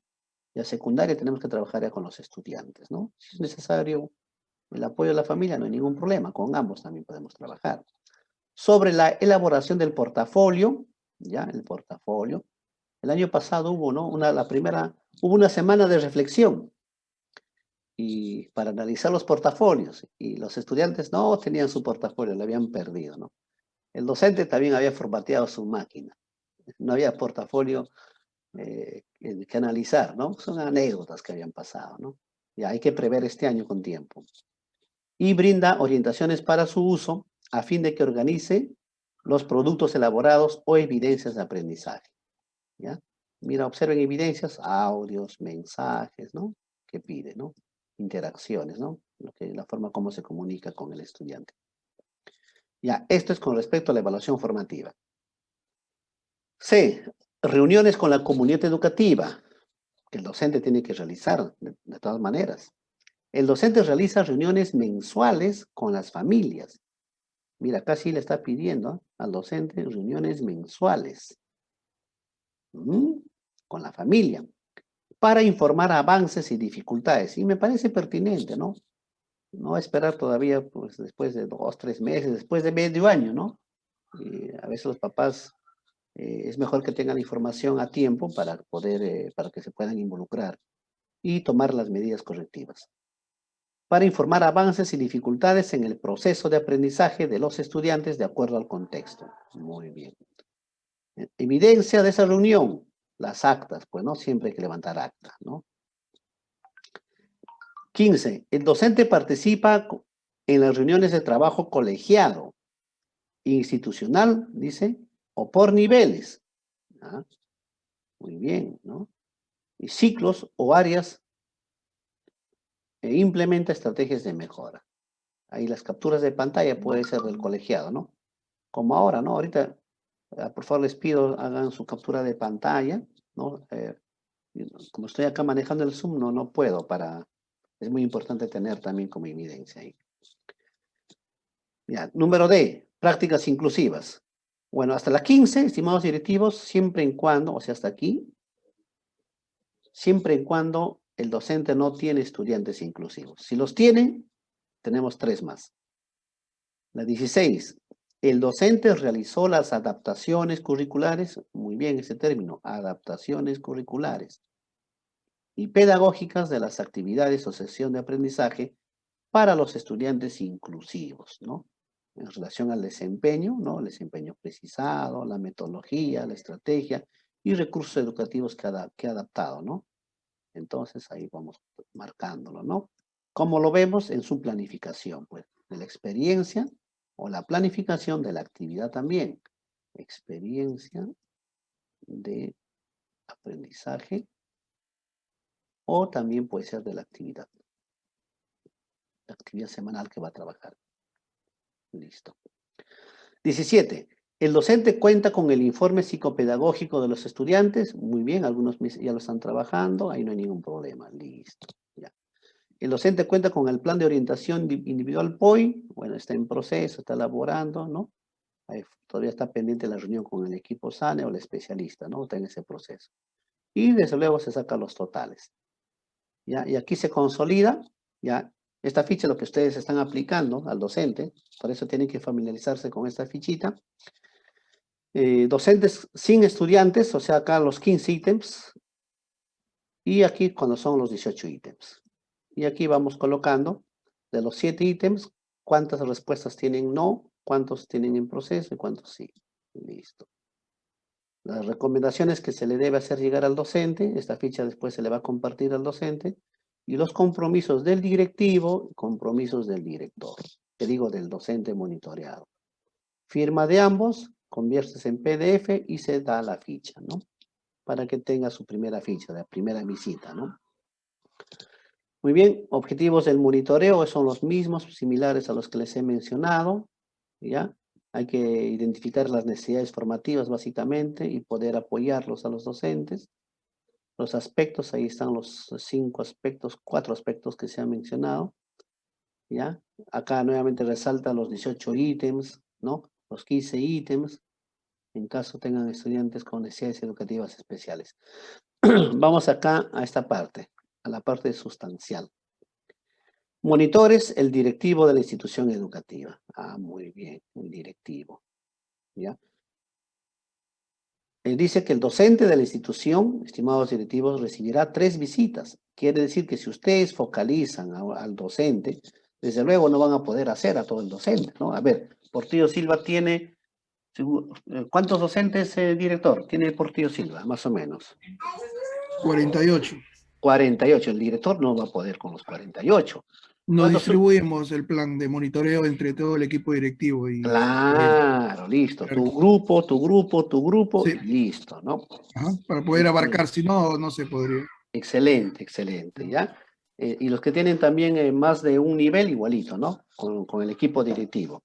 Ya secundaria tenemos que trabajar ya con los estudiantes, ¿no? Si es necesario el apoyo de la familia, no hay ningún problema, con ambos también podemos trabajar. Sobre la elaboración del portafolio, ya, el portafolio. El año pasado hubo, ¿no?, hubo una semana de reflexión y para analizar los portafolios, y los estudiantes no tenían su portafolio, lo habían perdido, ¿no? El docente también había formateado su máquina, no había portafolio que analizar, ¿no? Son anécdotas que habían pasado, ¿no? Ya hay que prever este año con tiempo. Y brinda orientaciones para su uso a fin de que organice los productos elaborados o evidencias de aprendizaje, ¿ya? Mira, observen evidencias, audios, mensajes, ¿no?, que pide, ¿no? Interacciones, ¿no? La forma como se comunica con el estudiante. Ya, esto es con respecto a la evaluación formativa. C. Reuniones con la comunidad educativa, que el docente tiene que realizar de todas maneras. El docente realiza reuniones mensuales con las familias. Mira, acá sí le está pidiendo al docente reuniones mensuales con la familia para informar avances y dificultades. Y me parece pertinente, ¿no? No esperar todavía, pues, después de 2, 3 meses, después de medio año, ¿no? Y a veces los papás es mejor que tengan la información a tiempo para poder, para que se puedan involucrar y tomar las medidas correctivas. Para informar avances y dificultades en el proceso de aprendizaje de los estudiantes de acuerdo al contexto. Muy bien. Evidencia de esa reunión, las actas, pues, ¿no? Siempre hay que levantar actas, ¿no? 15. El docente participa en las reuniones de trabajo colegiado, institucional, dice, o por niveles. ¿Ah? Muy bien, ¿no? ciclos o áreas e implementa estrategias de mejora. Ahí las capturas de pantalla puede ser del colegiado, ¿no? Como ahora, ¿no? Ahorita, por favor, les pido hagan su captura de pantalla, ¿no? Como estoy acá manejando el Zoom, no puedo es muy importante tener también como evidencia ahí. Ya, número D, prácticas inclusivas. Bueno, hasta la 15, estimados directivos, siempre y cuando, o sea, hasta aquí, siempre y cuando el docente no tiene estudiantes inclusivos. Si los tiene, tenemos 3 más. La 16, el docente realizó las adaptaciones curriculares, muy bien ese término, adaptaciones curriculares y pedagógicas de las actividades o sesión de aprendizaje para los estudiantes inclusivos, ¿no? En relación al desempeño, ¿no? El desempeño precisado, la metodología, la estrategia y recursos educativos que ha adaptado, ¿no? Entonces ahí vamos marcándolo, ¿no? Como lo vemos en su planificación, pues, de la experiencia o la planificación de la actividad también. Experiencia de aprendizaje o también puede ser de la actividad semanal que va a trabajar. Listo. 17. El docente cuenta con el informe psicopedagógico de los estudiantes. Muy bien, algunos ya lo están trabajando, ahí no hay ningún problema. Listo. Ya. El docente cuenta con el plan de orientación individual POI. Bueno, está en proceso, está elaborando, ¿no? Ahí todavía está pendiente la reunión con el equipo SANE o el especialista, ¿no? Está en ese proceso. Y desde luego se sacan los totales. ¿Ya? Y aquí se consolida, ¿ya? Esta ficha es lo que ustedes están aplicando al docente, por eso tienen que familiarizarse con esta fichita. Docentes sin estudiantes, o sea, acá los 15 ítems, y aquí cuando son los 18 ítems. Y aquí vamos colocando, de los 7 ítems, cuántas respuestas tienen no, cuántos tienen en proceso y cuántos sí. Listo. Las recomendaciones que se le debe hacer llegar al docente, esta ficha después se le va a compartir al docente, y los compromisos del directivo, compromisos del director, te digo del docente monitoreado. Firma de ambos, conviertes en PDF y se da la ficha, ¿no? Para que tenga su primera ficha, la primera visita, ¿no? Muy bien, objetivos del monitoreo son los mismos, similares a los que les he mencionado, ¿ya? Hay que identificar las necesidades formativas básicamente y poder apoyarlos a los docentes. Los aspectos, ahí están los 5 aspectos, 4 aspectos que se han mencionado, ¿ya? Acá nuevamente resaltan los 18 ítems, ¿no? Los 15 ítems, en caso tengan estudiantes con necesidades educativas especiales. Vamos acá a esta parte, a la parte sustancial. Monitores, el directivo de la institución educativa. Ah, muy bien, un directivo, ¿ya? Dice que el docente de la institución, estimados directivos, recibirá 3 visitas. Quiere decir que si ustedes focalizan al docente, desde luego no van a poder hacer a todo el docente, ¿no? A ver, Portillo Silva tiene, ¿cuántos docentes, director? Tiene Portillo Silva, más o menos. 48. 48, el director no va a poder con los 48. Nos distribuimos el plan de monitoreo entre todo el equipo directivo. Claro, listo. Tu grupo, sí. Listo, ¿no? Ajá, para poder abarcar, si no, no se podría. Excelente, excelente, ¿ya? Y los que tienen también más de un nivel, igualito, ¿no? Con el equipo directivo.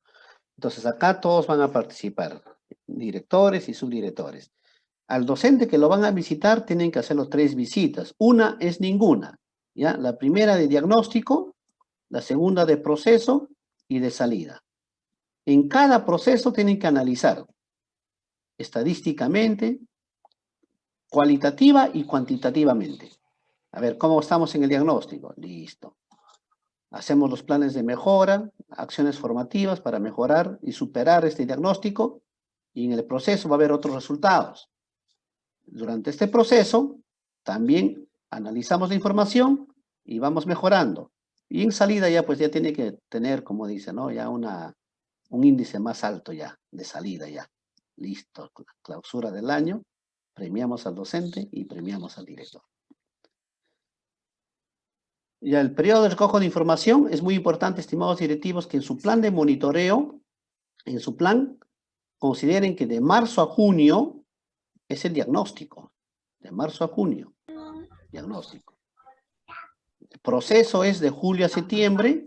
Entonces, acá todos van a participar, directores y subdirectores. Al docente que lo van a visitar, tienen que hacerlo 3 visitas. Una es ninguna, ¿ya? La primera de diagnóstico, la segunda de proceso y de salida. En cada proceso tienen que analizar estadísticamente, cualitativa y cuantitativamente. A ver, ¿cómo estamos en el diagnóstico? Listo. Hacemos los planes de mejora, acciones formativas para mejorar y superar este diagnóstico, y en el proceso va a haber otros resultados. Durante este proceso, también analizamos la información y vamos mejorando. Y en salida ya, pues ya tiene que tener, como dice, ¿no? Ya un índice más alto ya, de salida ya. Listo, clausura del año, premiamos al docente y premiamos al director. Ya el periodo de recojo de información es muy importante, estimados directivos, que en su plan de monitoreo, en su plan, consideren que de marzo a junio es el diagnóstico, de marzo a junio. diagnóstico. El proceso es de julio a septiembre,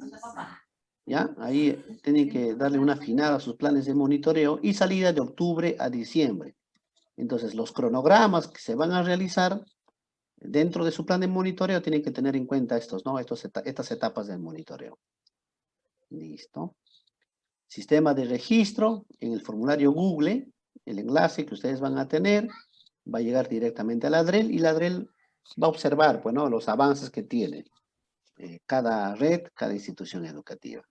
¿ya? Ahí tienen que darle una afinada a sus planes de monitoreo y salida de octubre a diciembre. Entonces, los cronogramas que se van a realizar dentro de su plan de monitoreo tienen que tener en cuenta estas etapas del monitoreo. Listo. Sistema de registro en el formulario Google, el enlace que ustedes van a tener va a llegar directamente a la DREL y la DREL va a observar, pues, ¿no?, los avances que tiene cada red, cada institución educativa.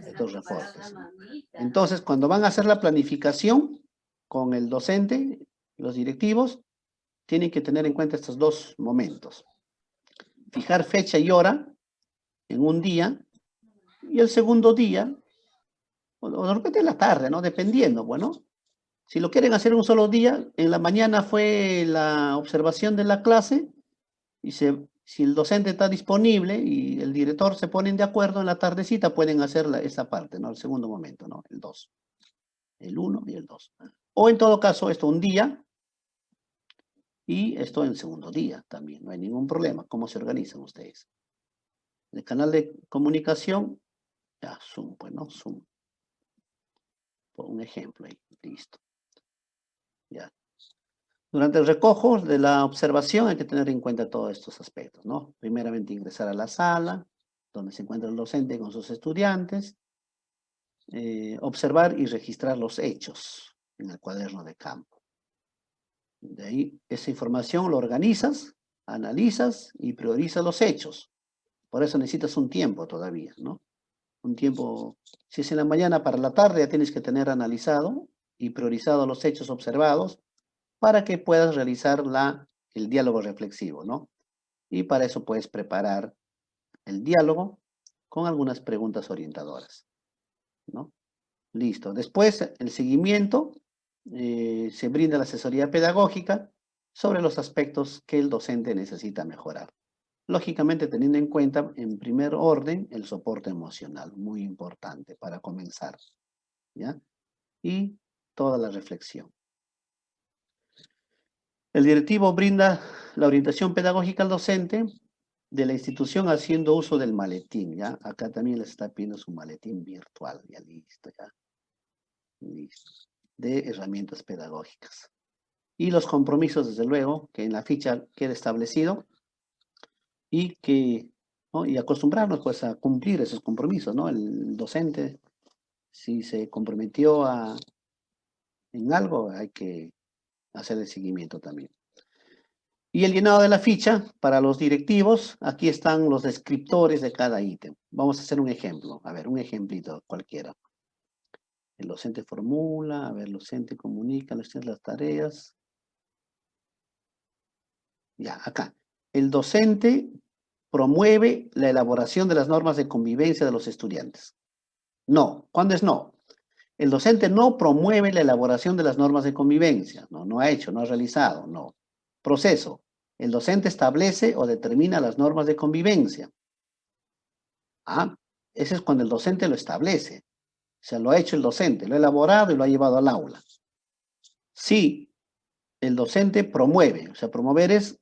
Estos reportes. Entonces, cuando van a hacer la planificación con el docente, los directivos, tienen que tener en cuenta estos dos momentos. Fijar fecha y hora en un día, y el segundo día, o de repente en la tarde, ¿no? Dependiendo, bueno. Si lo quieren hacer un solo día, en la mañana fue la observación de la clase, y si el docente está disponible y el director se ponen de acuerdo, en la tardecita pueden hacer esa parte, ¿no? El segundo momento, ¿no? El 2. El 1 y el 2. O en todo caso, esto un día, y esto en segundo día también, no hay ningún problema. ¿Cómo se organizan ustedes? El canal de comunicación, ya, Zoom, pues, ¿no? Zoom. Por un ejemplo ahí, listo. Ya. Durante el recojo de la observación hay que tener en cuenta todos estos aspectos, ¿no? Primeramente ingresar a la sala, donde se encuentra el docente con sus estudiantes, observar y registrar los hechos en el cuaderno de campo. De ahí, esa información lo organizas, analizas y priorizas los hechos. Por eso necesitas un tiempo todavía, ¿no? Un tiempo, si es en la mañana, para la tarde ya tienes que tener analizado y priorizado los hechos observados para que puedas realizar el diálogo reflexivo, ¿no? Y para eso puedes preparar el diálogo con algunas preguntas orientadoras, ¿no? Listo. Después, el seguimiento, se brinda la asesoría pedagógica sobre los aspectos que el docente necesita mejorar. Lógicamente, teniendo en cuenta, en primer orden, el soporte emocional, muy importante para comenzar, ¿ya? Y toda la reflexión. El directivo brinda la orientación pedagógica al docente de la institución haciendo uso del maletín, ¿ya? Acá también les está pidiendo su maletín virtual, ya listo, ya. Listo. De herramientas pedagógicas. Y los compromisos, desde luego, que en la ficha quede establecido y que, ¿no?, y acostumbrarnos, pues, a cumplir esos compromisos, ¿no? El docente, si se comprometió en algo, hay que hacer el seguimiento también. Y el llenado de la ficha para los directivos, aquí están los descriptores de cada ítem. Vamos a hacer un ejemplo, a ver, un ejemplito cualquiera. El docente formula, a ver, el docente comunica, las tareas. Ya, acá. El docente promueve la elaboración de las normas de convivencia de los estudiantes. No, ¿cuándo es no? El docente no promueve la elaboración de las normas de convivencia. No ha hecho, no ha realizado, no. Proceso. El docente establece o determina las normas de convivencia. Ah, ese es cuando el docente lo establece. O sea, lo ha hecho el docente, lo ha elaborado y lo ha llevado al aula. Sí, el docente promueve. O sea, promover es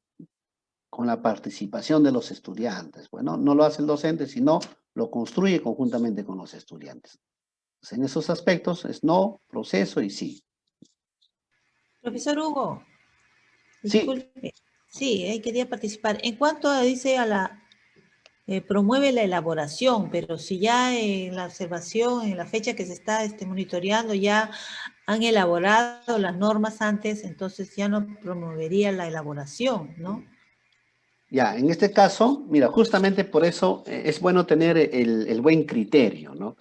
con la participación de los estudiantes. Bueno, no lo hace el docente, sino lo construye conjuntamente con los estudiantes. Entonces, en esos aspectos es no, proceso y sí. Profesor Hugo, disculpe. Sí, quería participar. En cuanto dice a la promueve la elaboración, pero si ya en la observación, en la fecha que se está monitoreando, ya han elaborado las normas antes, entonces ya no promovería la elaboración, ¿no? Ya, en este caso, mira, justamente por eso es bueno tener el buen criterio, ¿no?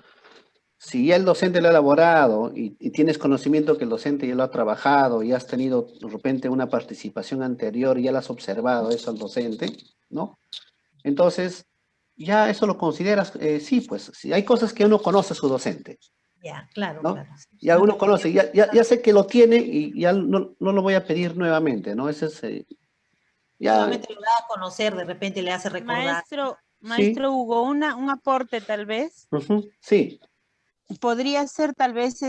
Si ya el docente lo ha elaborado y tienes conocimiento que el docente ya lo ha trabajado y has tenido de repente una participación anterior y ya lo has observado eso al docente, ¿no? Entonces, ya eso lo consideras, sí, pues, si hay cosas que uno conoce a su docente. Ya, claro, ¿no? claro. Ya uno conoce, ya sé que lo tiene y ya no lo voy a pedir nuevamente, ¿no? Ese es... ya... Solamente lo da a conocer, de repente le hace recordar. Maestro Hugo, un aporte tal vez. Sí. Podría ser tal vez,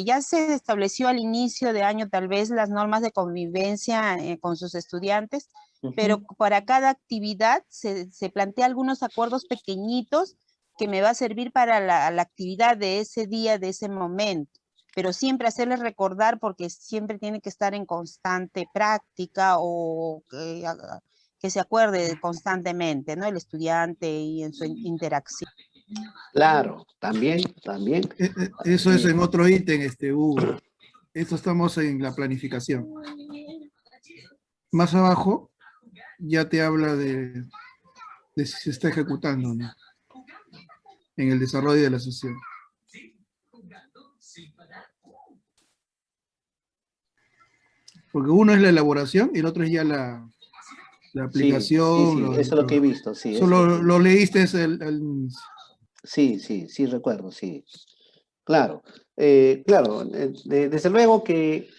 ya se estableció al inicio de año tal vez las normas de convivencia con sus estudiantes, pero para cada actividad se plantea algunos acuerdos pequeñitos que me va a servir para la actividad de ese día, de ese momento. Pero siempre hacerles recordar porque siempre tiene que estar en constante práctica o que se acuerde constantemente, ¿no? El estudiante y en su interacción. Claro, también. Eso es en otro ítem, Hugo. Esto estamos en la planificación. Más abajo ya te habla de si se está ejecutando o no en el desarrollo de la sesión. Porque uno es la elaboración y el otro es ya la aplicación. Sí, eso es lo que he visto, sí. Solo lo leíste Sí, recuerdo, sí. Claro, desde luego que...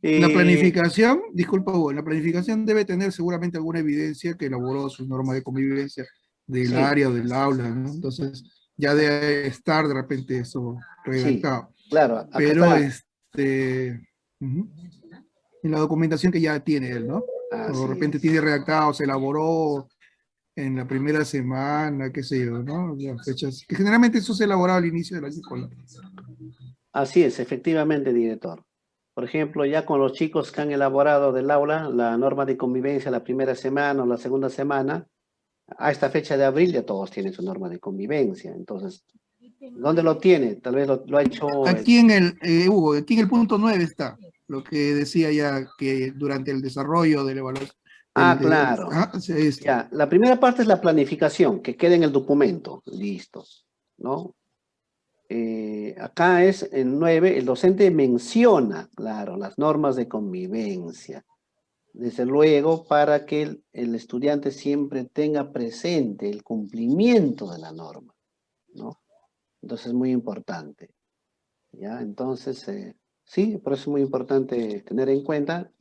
la planificación, disculpa Hugo, la planificación debe tener seguramente alguna evidencia que elaboró su norma de convivencia del área o del aula, ¿no? Entonces ya debe estar de repente eso redactado. Sí, claro. Pero en la documentación que ya tiene él, ¿no? O de repente tiene redactado, se elaboró en la primera semana, qué sé yo, ¿no? Las fechas, que generalmente eso se elaboraba al inicio de la escuela. Así es, efectivamente, director. Por ejemplo, ya con los chicos que han elaborado del aula la norma de convivencia la primera semana o la segunda semana, a esta fecha de abril ya todos tienen su norma de convivencia. Entonces, ¿dónde lo tiene? Tal vez lo ha hecho... Aquí Hugo, aquí en el punto 9 está lo que decía ya que durante el desarrollo de la evaluación. Claro. Ya, la primera parte es la planificación, que queda en el documento. Listo, ¿no? Acá es en 9, el docente menciona, claro, las normas de convivencia. Desde luego, para que el estudiante siempre tenga presente el cumplimiento de la norma, ¿no? Entonces es muy importante, ¿ya? Entonces, sí, por eso es muy importante tener en cuenta,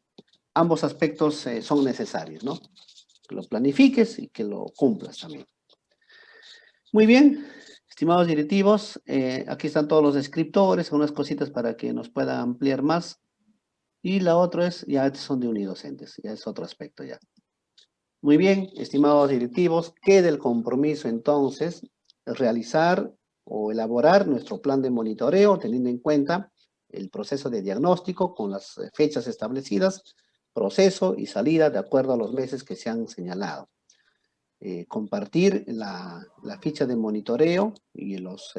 ambos aspectos son necesarios, ¿no? Que lo planifiques y que lo cumplas también. Muy bien, estimados directivos, aquí están todos los descriptores, unas cositas para que nos pueda ampliar más. Y la otra es, ya estos son de unidocentes, ya es otro aspecto ya. Muy bien, estimados directivos, queda el compromiso entonces de realizar o elaborar nuestro plan de monitoreo, teniendo en cuenta el proceso de diagnóstico con las fechas establecidas, proceso y salida de acuerdo a los meses que se han señalado. Compartir la ficha de monitoreo y los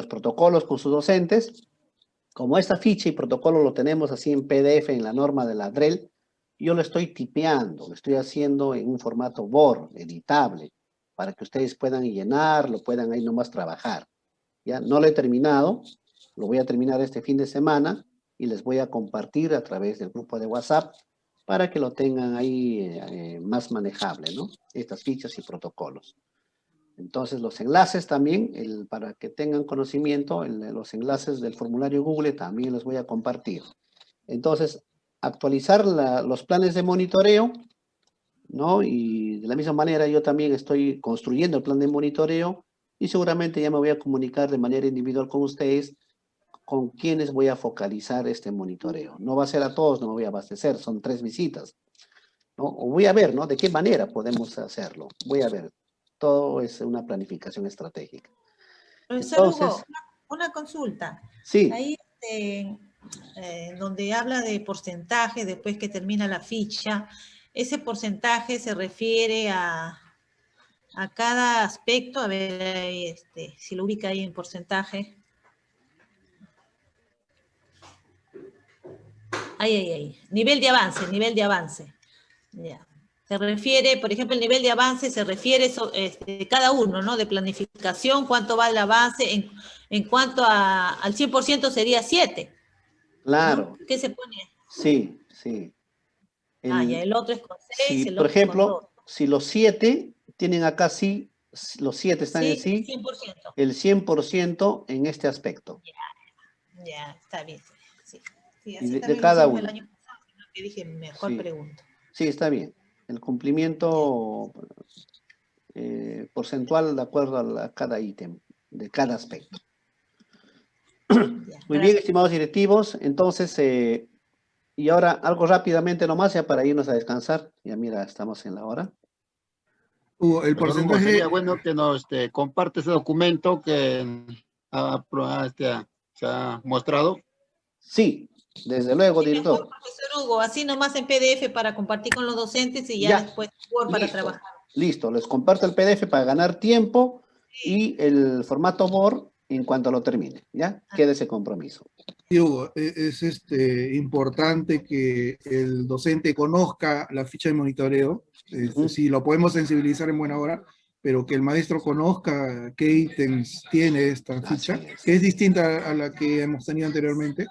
protocolos con sus docentes. Como esta ficha y protocolo lo tenemos así en PDF en la norma de la DREL, yo lo estoy tipeando, lo estoy haciendo en un formato Word, editable, para que ustedes puedan llenar, lo puedan ahí nomás trabajar. Ya no lo he terminado, lo voy a terminar este fin de semana y les voy a compartir a través del grupo de WhatsApp para que lo tengan ahí más manejable, ¿no? Estas fichas y protocolos. Entonces, los enlaces también, para que tengan conocimiento, los enlaces del formulario Google también los voy a compartir. Entonces, actualizar los planes de monitoreo, ¿no? Y de la misma manera yo también estoy construyendo el plan de monitoreo y seguramente ya me voy a comunicar de manera individual con ustedes con quienes voy a focalizar este monitoreo. No va a ser a todos, no me voy a abastecer, son 3 visitas, ¿no? O voy a ver, ¿no? De qué manera podemos hacerlo. Voy a ver. Todo es una planificación estratégica. Profesor Hugo, una consulta. Sí. Ahí donde habla de porcentaje después que termina la ficha, ¿ese porcentaje se refiere a cada aspecto? A ver, si lo ubica ahí en porcentaje. Ahí. Nivel de avance. Ya. Se refiere, por ejemplo, el nivel de avance se refiere cada uno, ¿no? De planificación, cuánto va el avance, en cuanto al 100% sería 7. Claro. ¿No? ¿Qué se pone? Sí. Ya el otro es con 6, sí, el por otro ejemplo, es con 2. Si los 7 tienen acá sí, los 7 están en sí, 100%. El 100% en este aspecto. Ya, está bien. Sí, así y de cada uno. El año pasado, que dije, mejor pregunto. Sí, está bien. El cumplimiento porcentual de acuerdo a cada ítem, de cada aspecto. Muy bien, estimados directivos. Entonces, Y ahora, algo rápidamente nomás, ya para irnos a descansar. Ya mira, estamos en la hora. Hugo, el Profesor Hugo, porcentaje... sería bueno que nos comparte ese documento que se ha mostrado. Sí, desde luego, Sí, mejor, director. profesor Hugo, así nomás en PDF para compartir con los docentes y ya Ya, después Word para listo, trabajar. listo. Les comparto el PDF para ganar tiempo y el formato Word en cuanto lo termine. ¿Ya? Quede ese compromiso. Sí, Hugo, es importante que el docente conozca la ficha de monitoreo. Sí, lo podemos sensibilizar en buena hora, pero que el maestro conozca qué ítems tiene esta ficha, que es distinta a la que hemos tenido anteriormente,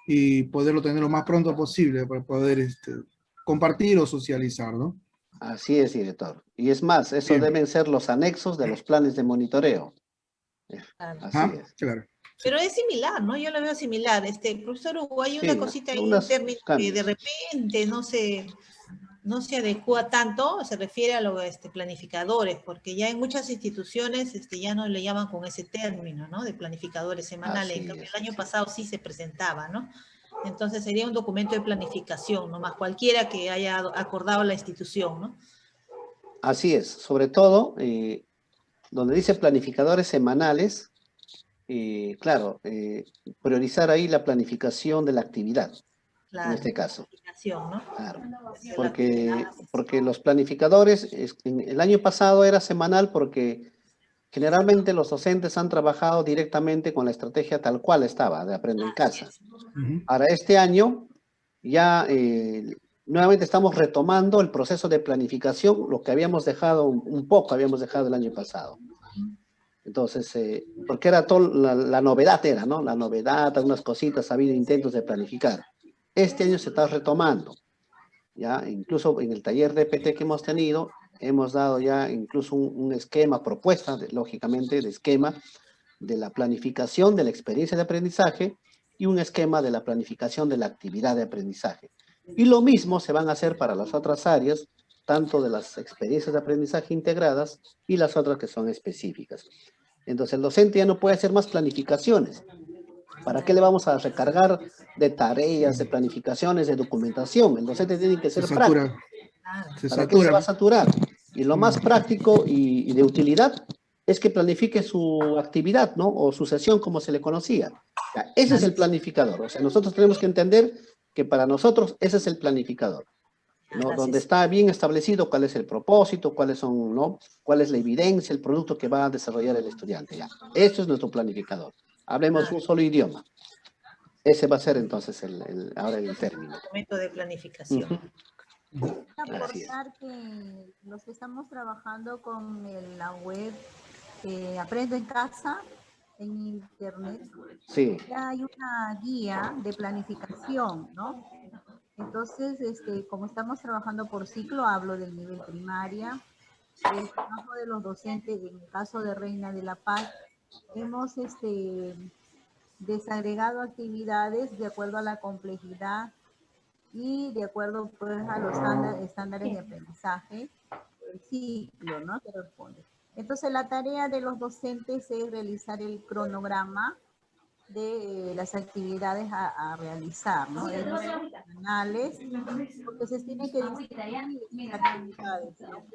y poderlo tener lo más pronto posible para poder compartir o socializar, ¿no? Así es, director. Y es más, eso Bien. deben ser los anexos de los planes de monitoreo. Así es. Claro. Pero es similar, ¿no? Yo lo veo similar. Profesor Hugo, hay una cosita ahí, un término que de repente no se adecua tanto, se refiere a los planificadores, porque ya en muchas instituciones ya no le llaman con ese término, ¿no? De planificadores semanales. En cambio, el año pasado sí se presentaba, ¿no? Entonces sería un documento de planificación, nomás cualquiera que haya acordado la institución, ¿no? Así es, sobre todo donde dice planificadores semanales, claro, priorizar ahí la planificación de la actividad, claro, en este caso. ¿No? Claro, porque los planificadores, el año pasado era semanal porque generalmente los docentes han trabajado directamente con la estrategia tal cual estaba, de Aprende en Casa. Ahora, este año ya nuevamente estamos retomando el proceso de planificación, lo que habíamos dejado un poco, habíamos dejado el año pasado. Entonces, porque era toda la novedad, ¿no? La novedad, algunas cositas, ha habido intentos de planificar. Este año se está retomando, ¿ya? Incluso en el taller de PT que hemos tenido, hemos dado ya incluso un esquema, propuesta, lógicamente, de esquema de la planificación de la experiencia de aprendizaje y un esquema de la planificación de la actividad de aprendizaje. Y lo mismo se van a hacer para las otras áreas, tanto de las experiencias de aprendizaje integradas y las otras que son específicas. Entonces el docente ya no puede hacer más planificaciones. ¿Para qué le vamos a recargar de tareas, de planificaciones, de documentación? El docente tiene que ser práctico. ¿Para qué se va a saturar? Y lo más práctico y de utilidad es que planifique su actividad, ¿no? O su sesión, como se le conocía. Ese es el planificador. O sea, nosotros tenemos que entender que para nosotros ese es el planificador, ¿no? Donde está bien establecido cuál es el propósito, cuáles son, ¿no? Cuál es la evidencia, el producto que va a desarrollar el estudiante. Ya. Eso es nuestro planificador. Hablemos un solo idioma. Ese va a ser entonces ahora el término. Momento de planificación. Aportar que los que estamos trabajando con la web Aprendo en Casa en internet, sí, ya hay una guía de planificación, ¿no? Entonces, como estamos trabajando por ciclo, hablo del nivel primaria, el trabajo de los docentes, en el caso de Reina de la Paz, hemos desagregado actividades de acuerdo a la complejidad y de acuerdo pues a los estándares de aprendizaje, el ciclo, ¿no? Que responde. Entonces la tarea de los docentes es realizar el cronograma de las actividades a realizar, ¿no? Los semanales, porque se tiene que distinguir actividades, ¿no?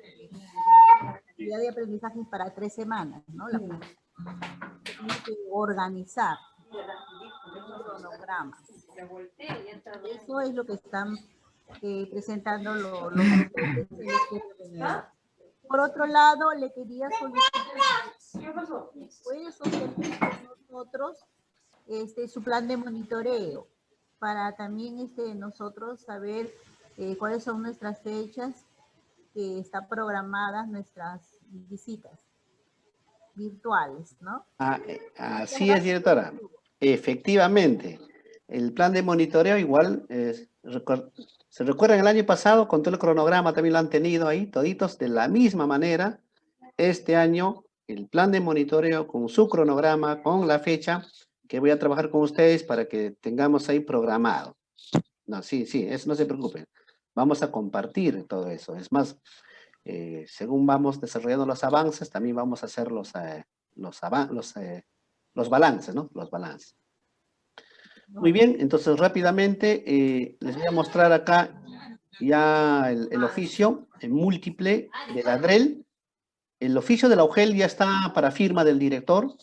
La actividad de aprendizaje es para 3 semanas, ¿no? Se tiene que organizar el cronograma. Eso es lo que están presentando los docentes. Por otro lado, le quería solicitar, ¿puede socializar con nosotros su plan de monitoreo? Para también nosotros saber cuáles son nuestras fechas que están programadas, nuestras visitas virtuales, ¿no? Así es, directora. Efectivamente. El plan de monitoreo igual, se recuerdan el año pasado, con todo el cronograma también lo han tenido ahí, toditos de la misma manera. Este año, el plan de monitoreo con su cronograma, con la fecha, que voy a trabajar con ustedes para que tengamos ahí programado. No, sí, eso no se preocupen. Vamos a compartir todo eso. Es más, según vamos desarrollando los avances, también vamos a hacer los balances, ¿no? Los balances. Muy bien, entonces rápidamente les voy a mostrar acá ya el oficio múltiple de la DREL. El oficio de la UGEL ya está para firma del director.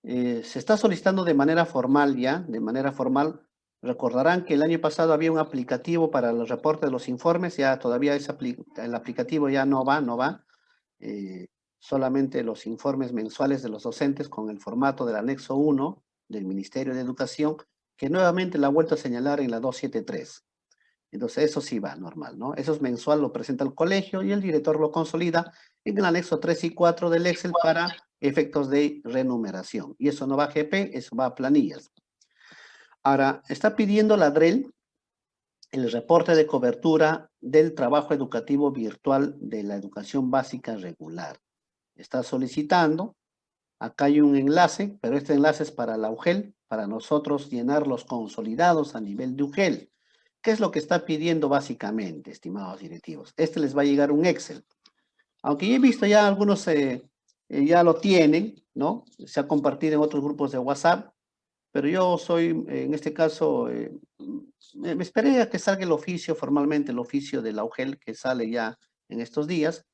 Se está solicitando de manera formal ya, de manera formal. Recordarán que el año pasado había un aplicativo para el reporte de los informes, ya todavía el aplicativo ya no va. Solamente los informes mensuales de los docentes con el formato del anexo 1 del Ministerio de Educación, que nuevamente la ha vuelto a señalar en la 273. Entonces eso sí va normal, ¿no? Eso es mensual, lo presenta el colegio y el director lo consolida en el anexo 3 y 4 del Excel para efectos de renumeración. Y eso no va a GP, eso va a planillas. Ahora, está pidiendo la DREL el reporte de cobertura del trabajo educativo virtual de la educación básica regular. Está solicitando, acá hay un enlace, pero este enlace es para la UGEL, para nosotros llenar los consolidados a nivel de UGEL. ¿Qué es lo que está pidiendo básicamente, estimados directivos? Les va a llegar un Excel. Aunque yo he visto ya algunos ya lo tienen, ¿no? Se ha compartido en otros grupos de WhatsApp, pero yo soy, en este caso, me esperé a que salga el oficio formalmente, el oficio de la UGEL, que sale ya en estos días.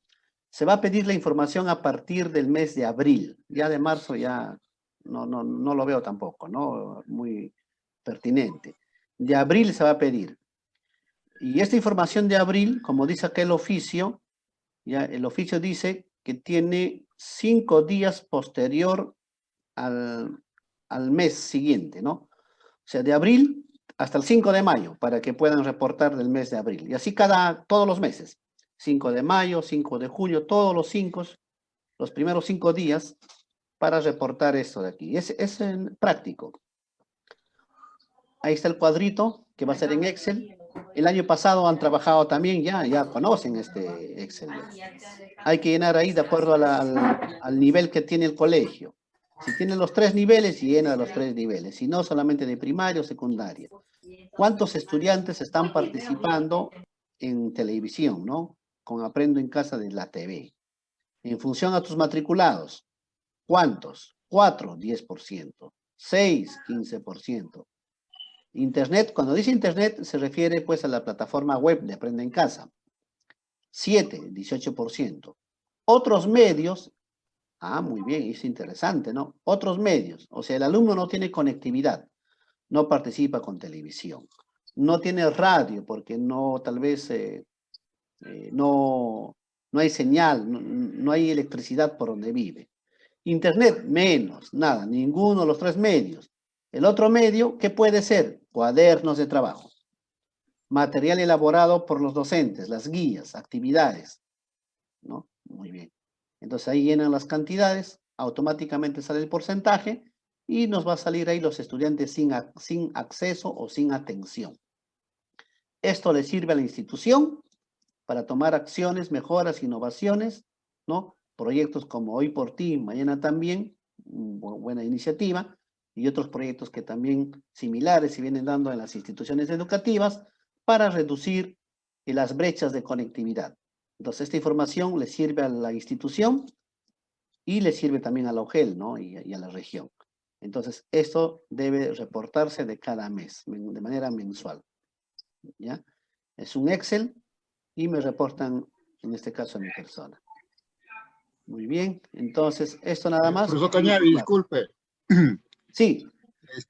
Se va a pedir la información a partir del mes de abril. Ya de marzo ya no lo veo tampoco, ¿no? Muy pertinente. De abril se va a pedir. Y esta información de abril, como dice aquel oficio, ya el oficio dice que tiene 5 días posterior al mes siguiente, ¿no? O sea, de abril hasta el 5 de mayo, para que puedan reportar del mes de abril. Y así todos los meses. 5 de mayo, 5 de junio, todos los primeros 5 días para reportar esto de aquí. Es práctico. Ahí está el cuadrito que va a ser en Excel. El año pasado han trabajado también, ya conocen este Excel. Hay que llenar ahí de acuerdo al nivel que tiene el colegio. Si tienen los 3 niveles, llena los 3 niveles. Si no, solamente de primaria o secundaria. ¿Cuántos estudiantes están participando en televisión, no? Con Aprendo en Casa de la TV. En función a tus matriculados, ¿cuántos? 4, 10%. 6, 15%. Internet, cuando dice Internet, se refiere pues a la plataforma web de Aprende en Casa. 7, 18%. Otros medios, muy bien, es interesante, ¿no? Otros medios, o sea, el alumno no tiene conectividad, no participa con televisión, no tiene radio porque no, tal vez no hay señal, no hay electricidad por donde vive. Internet, menos, nada, ninguno de los 3 medios. El otro medio, ¿qué puede ser? Cuadernos de trabajo. Material elaborado por los docentes, las guías, actividades, ¿no? Muy bien. Entonces ahí llenan las cantidades, automáticamente sale el porcentaje y nos va a salir ahí los estudiantes sin acceso o sin atención. Esto le sirve a la institución para tomar acciones, mejoras, innovaciones, ¿no? Proyectos como Hoy por Ti, Mañana También, buena iniciativa, y otros proyectos que también similares se vienen dando en las instituciones educativas para reducir las brechas de conectividad. Entonces, esta información le sirve a la institución y le sirve también a la UGEL, ¿no? y a la región. Entonces, esto debe reportarse de cada mes, de manera mensual. ¿Ya? Es un Excel y me reportan, en este caso, a mi persona. Muy bien, entonces, esto nada más. Profesor Cañari, disculpe. Sí.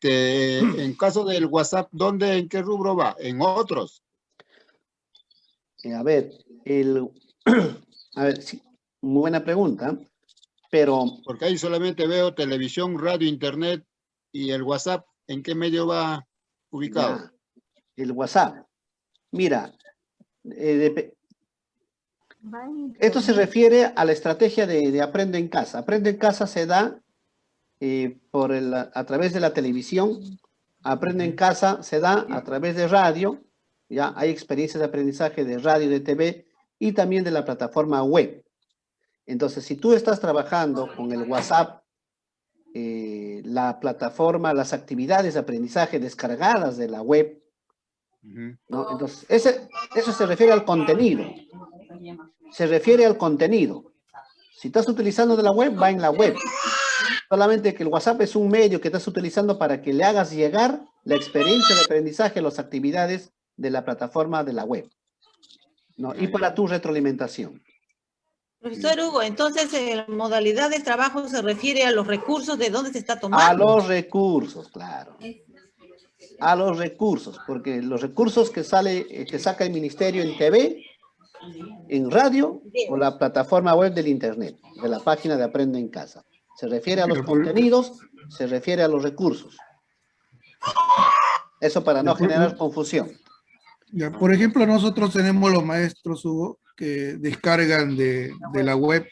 En caso del WhatsApp, ¿en qué rubro va? ¿En otros? A ver, sí, muy buena pregunta, pero... Porque ahí solamente veo televisión, radio, internet y el WhatsApp, ¿en qué medio va ubicado? Ya, el WhatsApp. Mira, esto se refiere a la estrategia de Aprendo en Casa. Aprendo en Casa se da a través de la televisión, Aprendo en Casa se da a través de radio, ya hay experiencias de aprendizaje de radio, de TV y también de la plataforma web. Entonces, si tú estás trabajando con el WhatsApp, la plataforma, las actividades de aprendizaje descargadas de la web, ¿no? Entonces, eso se refiere al contenido. Se refiere al contenido. Si estás utilizando de la web, va en la web. Solamente que el WhatsApp es un medio que estás utilizando para que le hagas llegar la experiencia de aprendizaje, las actividades de la plataforma de la web, ¿no? Y para tu retroalimentación. Profesor Hugo, entonces la modalidad de trabajo se refiere a los recursos de dónde se está tomando. A los recursos, claro. A los recursos, porque los recursos que saca el ministerio en TV, en radio o la plataforma web del internet, de la página de Aprende en Casa. Se refiere a los contenidos, se refiere a los recursos. Eso para no generar confusión. Ya, por ejemplo, nosotros tenemos los maestros, Hugo, que descargan de la web,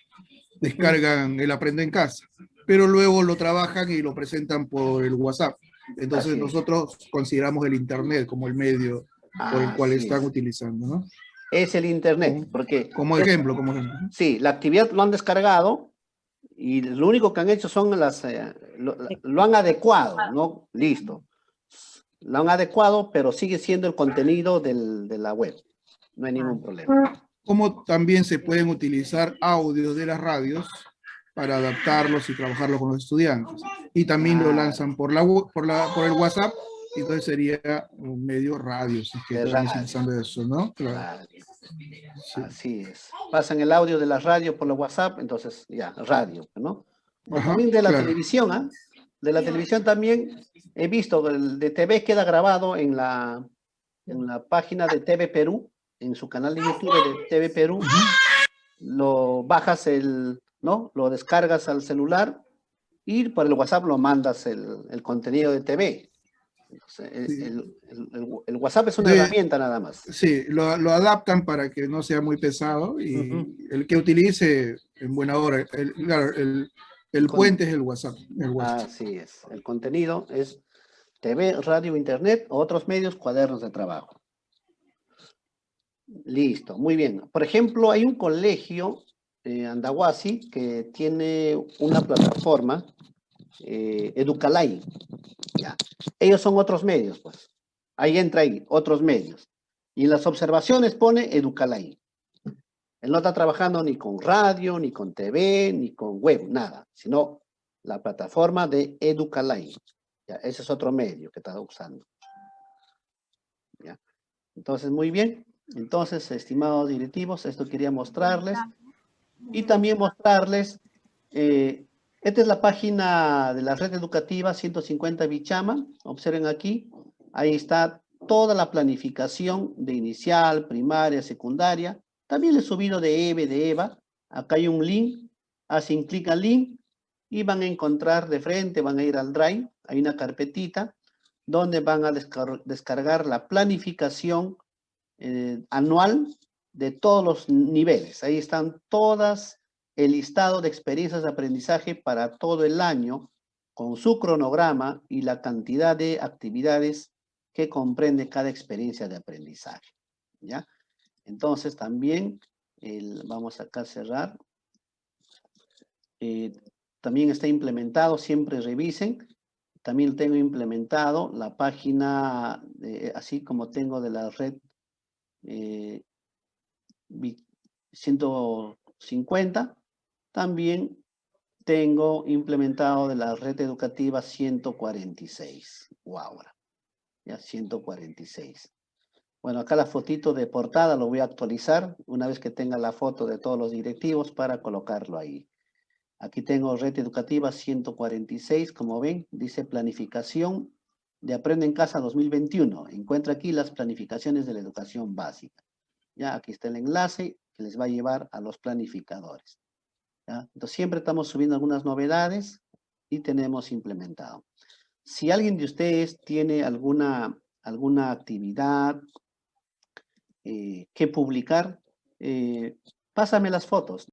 descargan el Aprende en Casa, pero luego lo trabajan y lo presentan por el WhatsApp. Entonces nosotros consideramos el internet como el medio por el cual están utilizando, ¿no? Es el internet, porque... Como ejemplo. Sí, la actividad lo han descargado y lo único que han hecho son lo han adecuado, ¿no? Listo. Lo han adecuado, pero sigue siendo el contenido de la web. No hay ningún problema. Como también se pueden utilizar audios de las radios para adaptarlos y trabajarlos con los estudiantes. Y también lo lanzan por el WhatsApp, y entonces sería un medio radio, si es que estamos utilizando eso, ¿no? Claro. Sí. Así es. Pasan el audio de la radio por el WhatsApp, entonces ya, radio, ¿no? También de la televisión, ¿ah? De la televisión también he visto, el de TV queda grabado en la página de TV Perú, en su canal de YouTube de TV Perú. Lo bajas ¿no? Lo descargas al celular y por el WhatsApp lo mandas el contenido de TV. Entonces, el WhatsApp es una herramienta nada más. Sí, lo adaptan para que no sea muy pesado y el que utilice en buena hora. El puente es el WhatsApp. Así es. El contenido es TV, radio, internet, otros medios, cuadernos de trabajo. Listo, muy bien. Por ejemplo, hay un colegio, Andahuasi, que tiene una plataforma, Educalay. Ya. Ellos son otros medios, pues. Ahí entra otros medios. Y en las observaciones pone Educalay. Él no está trabajando ni con radio, ni con TV, ni con web, nada, sino la plataforma de Educalay. Ya, ese es otro medio que está usando. ¿Ya? Entonces, muy bien. Entonces, estimados directivos, esto quería mostrarles. Y también mostrarles, esta es la página de la red educativa 150 Bichama. Observen aquí, ahí está toda la planificación de inicial, primaria, secundaria. También les he subido de EVE, de EVA. Acá hay un link, hacen clic al link y van a encontrar de frente, van a ir al Drive, hay una carpetita donde van a descargar la planificación anual de todos los niveles. Ahí están todas el listado de experiencias de aprendizaje para todo el año con su cronograma y la cantidad de actividades que comprende cada experiencia de aprendizaje. ¿Ya? Entonces también, vamos acá a cerrar. También está implementado, siempre revisen. También tengo implementado la página, así como tengo de la red 150, también tengo implementado de la red educativa 146. Wow, ya 146. Bueno, acá la fotito de portada lo voy a actualizar una vez que tenga la foto de todos los directivos para colocarlo ahí. Aquí tengo red educativa 146, como ven, dice planificación de Aprende en Casa 2021. Encuentra aquí las planificaciones de la educación básica. Ya, aquí está el enlace que les va a llevar a los planificadores. ¿Ya? Entonces, siempre estamos subiendo algunas novedades y tenemos implementado. Si alguien de ustedes tiene alguna actividad que publicar, pásame las fotos.